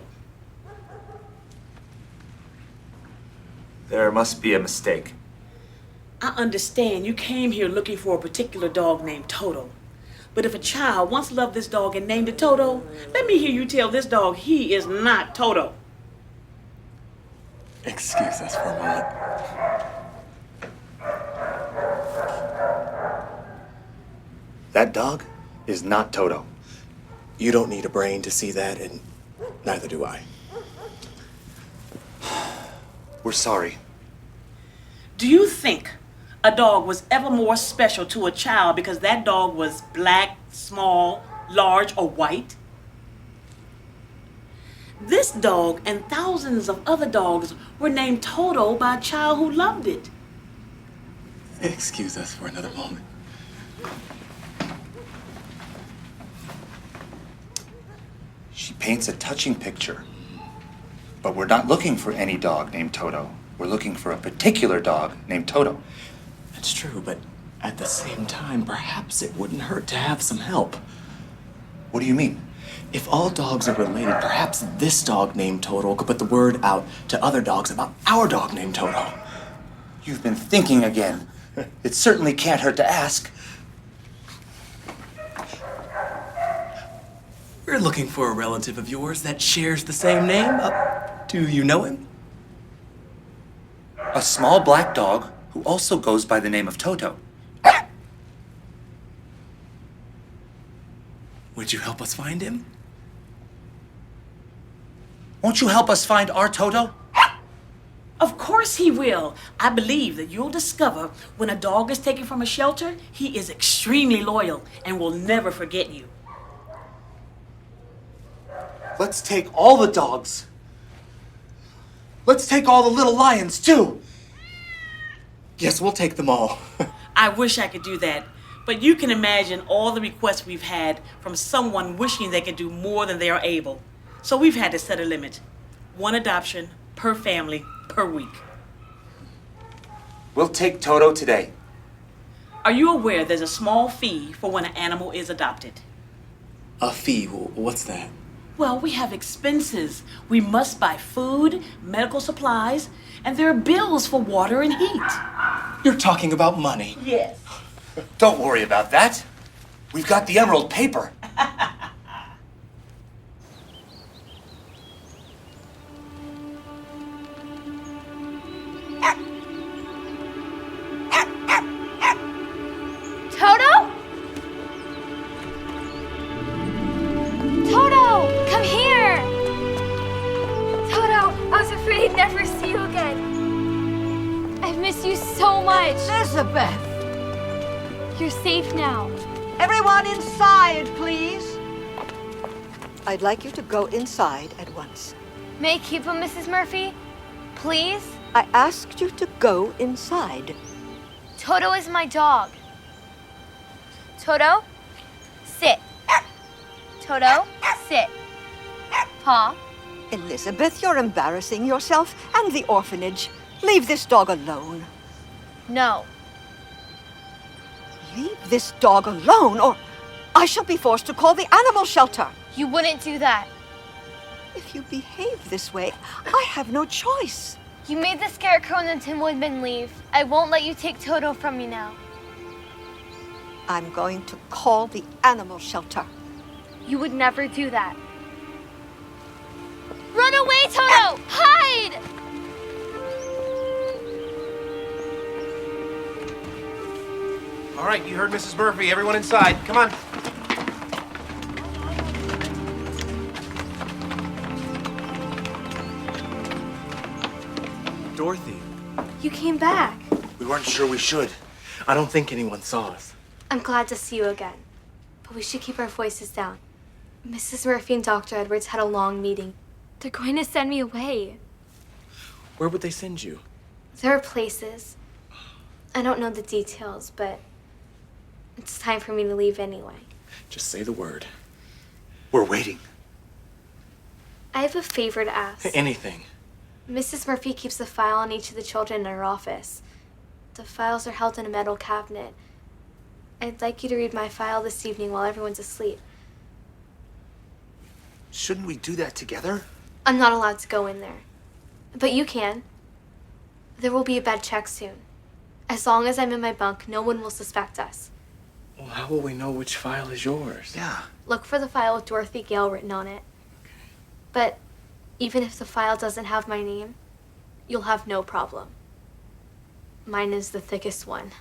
There must be a mistake.
I understand you came here looking for a particular dog named Toto. But if a child once loved this dog and named it Toto, let me hear you tell this dog he is not Toto.
Excuse us for a moment.
That dog is not Toto.
You don't need a brain to see that, and neither do I.
We're sorry.
Do you think a dog was ever more special to a child because that dog was black, small, large, or white? This dog and thousands of other dogs were named Toto by a child who loved it.
Excuse us for another moment.
She paints a touching picture. But we're not looking for any dog named Toto. We're looking for a particular dog named Toto.
That's true, but at the same time, perhaps it wouldn't hurt to have some help.
What do you mean?
If all dogs are related, perhaps this dog named Toto could put the word out to other dogs about our dog named Toto.
You've been thinking again. It certainly can't hurt to ask.
We're looking for a relative of yours that shares the same name. Do you know him?
A small black dog who also goes by the name of Toto.
Would you help us find him?
Won't you help us find our Toto?
Of course he will. I believe that you'll discover when a dog is taken from a shelter, he is extremely loyal and will never forget you.
Let's take all the dogs. Let's take all the little lions, too.
Yes, we'll take them all.
I wish I could do that, but you can imagine all the requests we've had from someone wishing they could do more than they are able. So we've had to set a limit. 1 adoption per family per week.
We'll take Toto today.
Are you aware there's a small fee for when an animal is adopted?
A fee? What's that?
Well, we have expenses. We must buy food, medical supplies, and there are bills for water and heat.
You're talking about money.
Yes.
Don't worry about that. We've got the emerald paper.
Toto? Toto, come here! Toto, I was afraid I'd never see you again. I've missed you so much.
Elizabeth!
You're safe now.
Everyone inside, please. I'd like you to go inside at once.
May I keep him, Mrs. Murphy? Please?
I asked you to go inside.
Toto is my dog. Toto, sit. Toto, sit. Paw.
Elizabeth, you're embarrassing yourself and the orphanage. Leave this dog alone.
No.
leave this dog alone, or I shall be forced to call the animal shelter.
You wouldn't do that.
If you behave this way, I have no choice.
You made the Scarecrow and the Tin Woodman leave. I won't let you take Toto from me now.
I'm going to call the animal shelter.
You would never do that. Run away, Toto! Hide!
All right, you heard Mrs. Murphy. Everyone inside. Come on.
Dorothy,
You came back.
we weren't sure we should. I don't think anyone saw us.
I'm glad to see you again. But we should keep our voices down. Mrs. Murphy and Dr. Edwards had a long meeting. They're going to send me away.
Where would they send you?
There are places. I don't know the details, but it's time for me to leave anyway.
Just say the word. We're waiting.
I have a favor to ask.
Anything.
Mrs. Murphy keeps the file on each of the children in her office. The files are held in a metal cabinet. I'd like you to read my file this evening while everyone's asleep.
Shouldn't we do that together?
I'm not allowed to go in there. But you can. There will be a bed check soon. As long as I'm in my bunk, no one will suspect us.
Well, how will we know which file is yours?
Yeah.
Look for the file with Dorothy Gale written on it. But even if the file doesn't have my name, you'll have no problem. Mine is the thickest one.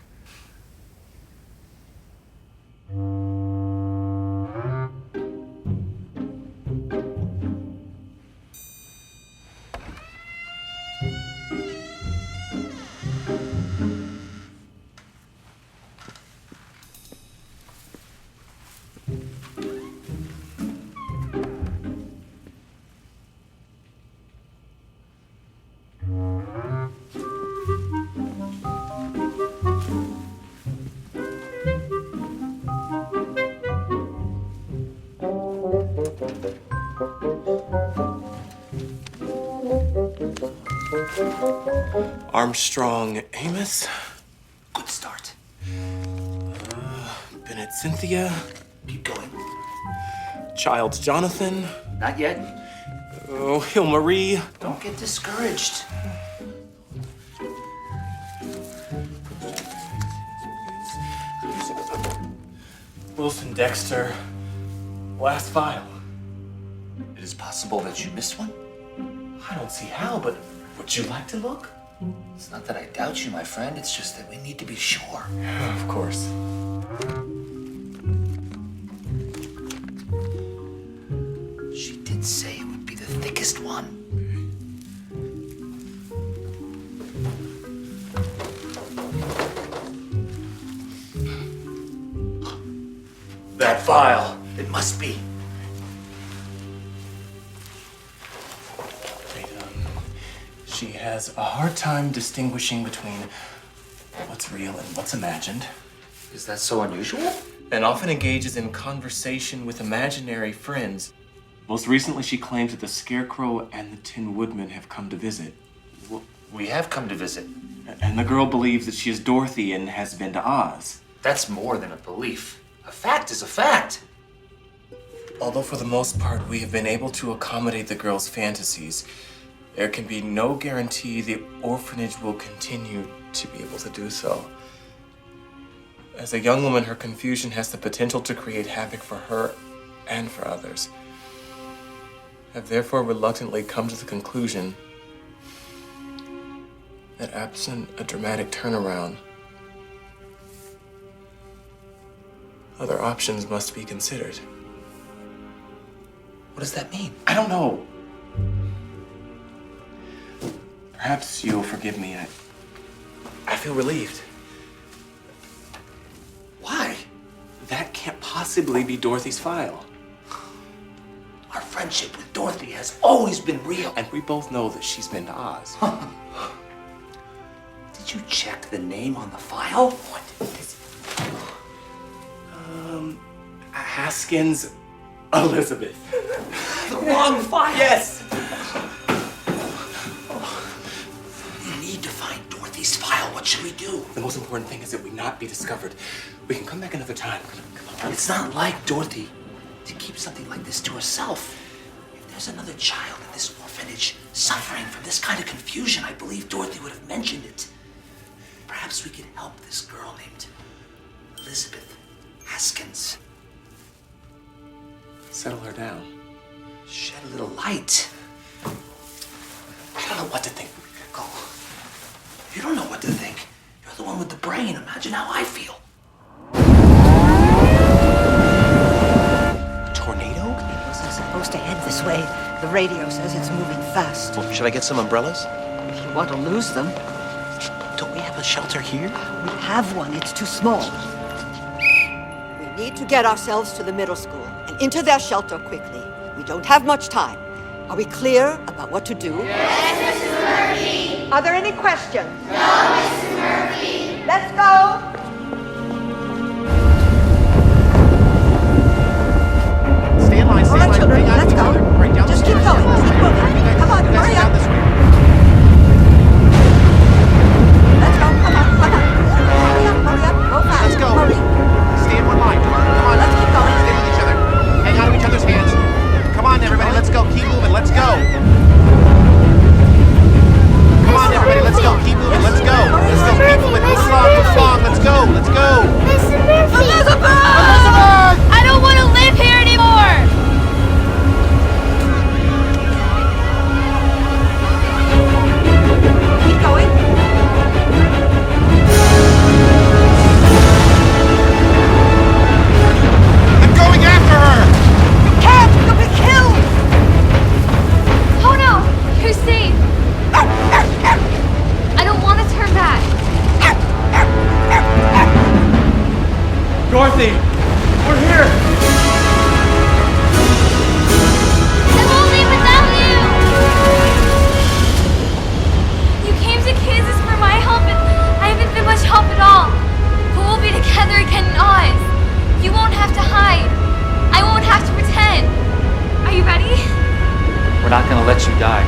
Armstrong Amos.
Good start.
Bennett Cynthia.
Keep going.
Childs Jonathan.
Not yet.
Oh, Hill Marie.
Don't get discouraged.
Wilson Dexter. Last file.
It is possible that you missed one.
I don't see how, but would you like to look?
It's not that I doubt you, my friend. It's just that we need to be sure.
Of course.
She did say it would be the thickest one.
That file.
It must be.
She has a hard time distinguishing between what's real and what's imagined.
Is that so unusual?
And often engages in conversation with imaginary friends. Most recently, she claims that the Scarecrow and the Tin Woodman have come to visit.
We have come to visit.
And the girl believes that she is Dorothy and has been to Oz.
That's more than a belief. A fact is a fact.
Although for the most part we have been able to accommodate the girl's fantasies, there can be no guarantee the orphanage will continue to be able to do so. As a young woman, her confusion has the potential to create havoc for her and for others. I've therefore reluctantly come to the conclusion that absent a dramatic turnaround, other options must be considered.
What does that mean?
I don't know. Perhaps you'll forgive me. I feel relieved.
Why?
That can't possibly be Dorothy's file.
Our friendship with Dorothy has always been real.
And we both know that she's been to Oz.
Did you check the name on the file? What is it?
Haskins Elizabeth.
The wrong file.
Yes.
We need to find Dorothy.
Dorothy's file. What should we do? The most important thing is that we not be discovered. We can come back another time. Come on. It's not like Dorothy to keep something like this to herself. If there's another child in this orphanage suffering from this kind of confusion, I believe Dorothy would have mentioned it. Perhaps we could help this girl named Elizabeth Haskins.
Settle her down.
Shed a little light. I don't know what to think. Go. You don't know what to think. You're the one with the brain. Imagine how I feel. Tornado?
It wasn't supposed to head this way. The radio says it's moving fast.
Well, should I get some umbrellas?
If you want to lose them.
Don't we have a shelter here?
We have one. It's too small. We need to get ourselves to the middle school and into their shelter quickly. We don't have much time. Are we clear about what to do?
Yes, Mrs. Murphy.
Are there any questions?
No, Mrs. Murphy.
Let's go.
Stay in line, stay in line.
Children,
Hang on to
let's
each
go.
other. Right down
Just
this
keep
way.
going. Keep moving. Come on,
You guys
hurry
go down
up.
this way.
Let's go. Come on, come on. Hurry up, hurry up. Go fast.
Let's go.
Hurry.
Stay in one line. Come on.
Let's keep going.
Stay with each other. Hang on to each other's hands. Come on, everybody. Let's go. Keep moving. Let's go. Come on, everybody. Let's go. Keep moving. Let's go. Let's go. Keep moving. Move along. Move along. Let's go. Let's go.
Mr. Murphy.
Elizabeth!
I don't want to live here anymore.
Keep going.
I'm going after her!
You can't. You'll be killed.
Oh no, you're safe. I don't want to turn back.
Dorothy! We're here!
I won't leave without you. You came to Kansas for my help, and I haven't been much help at all. But we'll be together again in Oz. You won't have to hide. I won't have to pretend. Are you ready?
We're not gonna let you die.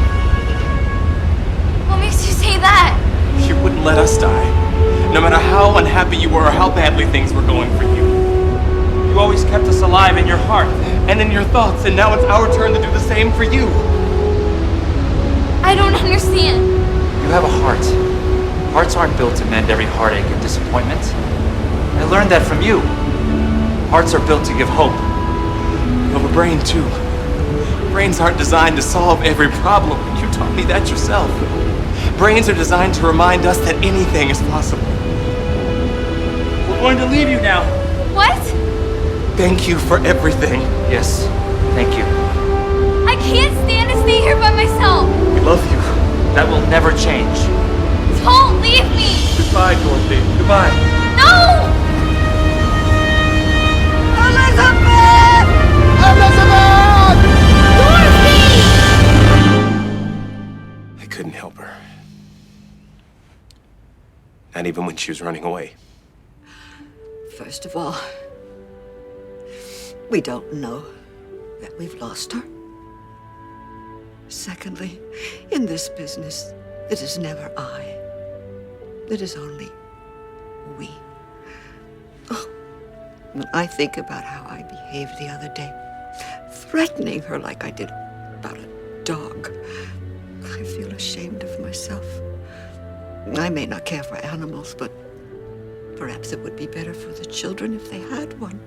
What makes you say that?
You wouldn't let us die. No matter how unhappy you were or how badly things were going for you. You always kept us alive in your heart and in your thoughts, and now it's our turn to do the same for you.
I don't understand.
You have a heart. Hearts aren't built to mend every heartache and disappointment. I learned that from you. Hearts are built to give hope.
You have a brain, too. Brains aren't designed to solve every problem. You taught me that yourself. Brains are designed to remind us that anything is possible. We're going to leave you now.
What?
Thank you for everything.
Yes, thank you.
I can't stand to stay here by myself.
We love you.
That will never change.
Don't leave me.
Goodbye, Dorothy. Goodbye.
No!
Elizabeth!
Elizabeth!
I couldn't help her. Not even when she was running away.
First of all, we don't know that we've lost her. Secondly, in this business, it is never I. It is only we. Oh, when I think about how I behaved the other day, threatening her like I did about a dog, I feel ashamed of myself. I may not care for animals, but perhaps it would be better for the children if they had one.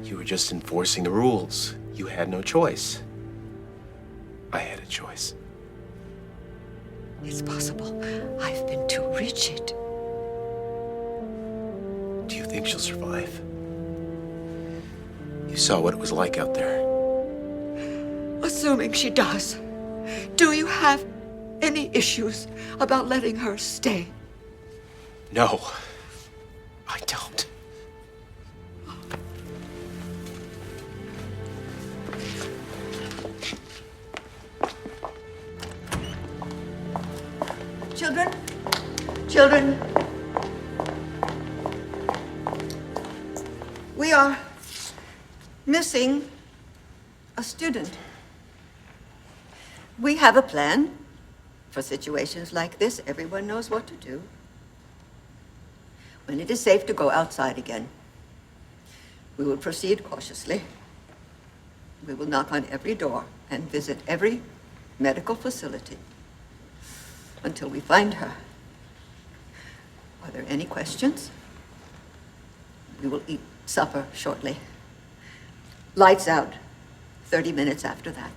You were just enforcing the rules. You had no choice. I had a choice.
It's possible I've been too rigid.
Do you think she'll survive? You saw what it was like out there.
Assuming she does, do you have any issues about letting her stay?
No, I don't.
Children? Children? We are missing a student. We have a plan for situations like this. Everyone knows what to do. When it is safe to go outside again, we will proceed cautiously. We will knock on every door and visit every medical facility until we find her. Are there any questions? We will eat supper shortly. Lights out 30 minutes after that.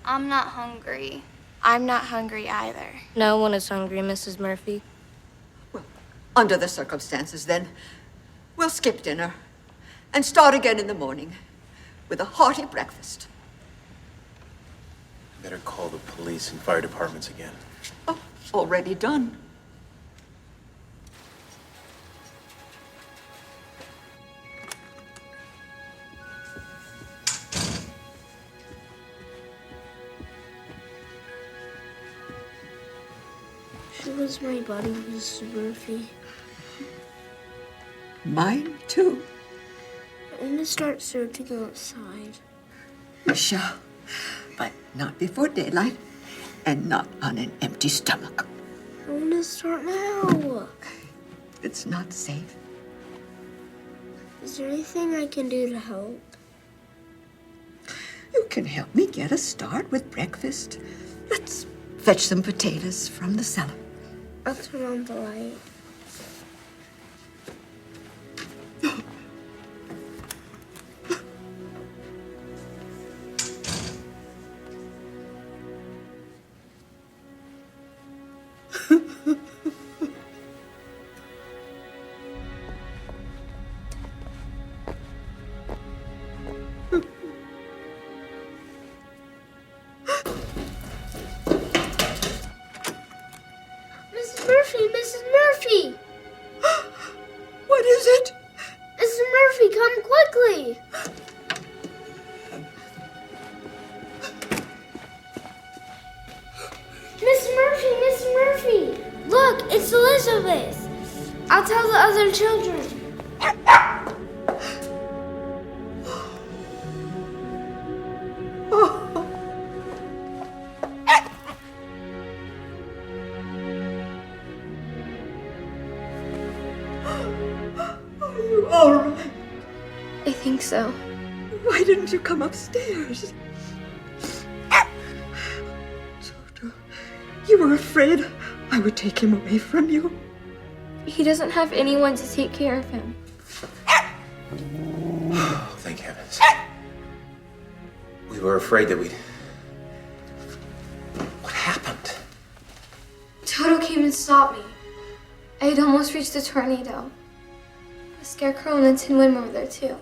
I'm not hungry. I'm not hungry either.
No one is hungry, Mrs. Murphy.
Under the circumstances, then, we'll skip dinner and start again in the morning with a hearty breakfast.
Better call the police and fire departments again.
Oh, already done.
She was my buddy, Mrs. Murphy.
Mine, too.
I want to start searching outside.
You shall, but not before daylight and not on an empty stomach.
I want to start now.
It's not safe.
Is there anything I can do to help?
You can help me get a start with breakfast. Let's fetch some potatoes from the cellar.
I'll turn on the light. Mrs. Murphy!
What is it?
Mrs. Murphy, come quickly! Miss Murphy! Look, it's Elizabeth! I'll tell the other children.
All right.
I think so.
Why didn't you come upstairs? Toto, you were afraid I would take him away from you.
He doesn't have anyone to take care of him.
Oh, thank heavens. We were afraid that we'd... What happened?
Toto came and stopped me. I had almost reached the tornado. The Scarecrow and the Tin Woodman were there too.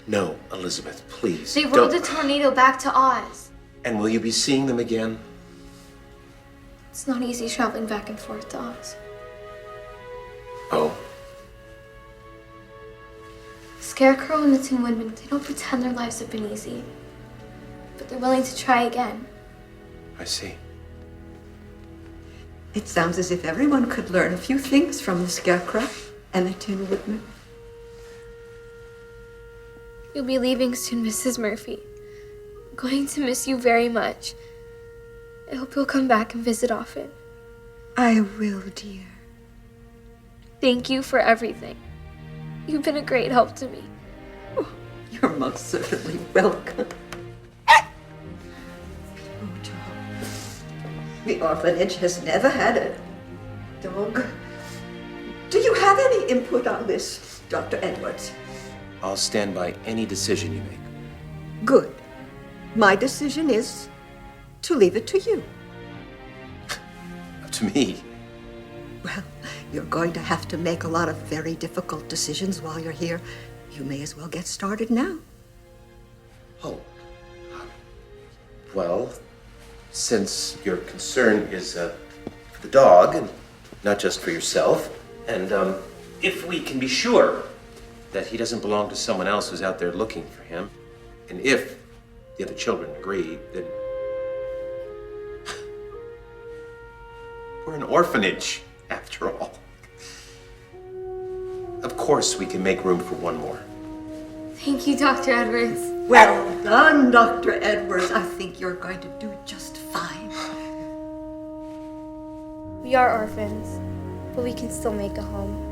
No, Elizabeth, please.
They rode the tornado back to Oz.
And will you be seeing them again?
It's not easy traveling back and forth to Oz.
Oh.
Scarecrow and the Tin Woodman, they don't pretend their lives have been easy. But they're willing to try again.
I see.
It sounds as if everyone could learn a few things from the Scarecrow and the Tin Woodman.
You'll be leaving soon, Mrs. Murphy. I'm going to miss you very much. I hope you'll come back and visit often.
I will, dear.
Thank you for everything. You've been a great help to me.
Oh, you're most certainly welcome. The orphanage has never had a dog. Do you have any input on this, Dr. Edwards?
I'll stand by any decision you make.
Good. My decision is to leave it to you.
Up to me.
Well, you're going to have to make a lot of very difficult decisions while you're here. You may as well get started now.
Oh. Well, since your concern is for the dog and not just for yourself, and if we can be sure that he doesn't belong to someone else who's out there looking for him, and if the other children agree, then we're an orphanage, after all. Of course, we can make room for one more.
Thank you, Dr. Edwards.
Well done, Dr. Edwards. I think you're going to do just fine.
We are orphans, but we can still make a home.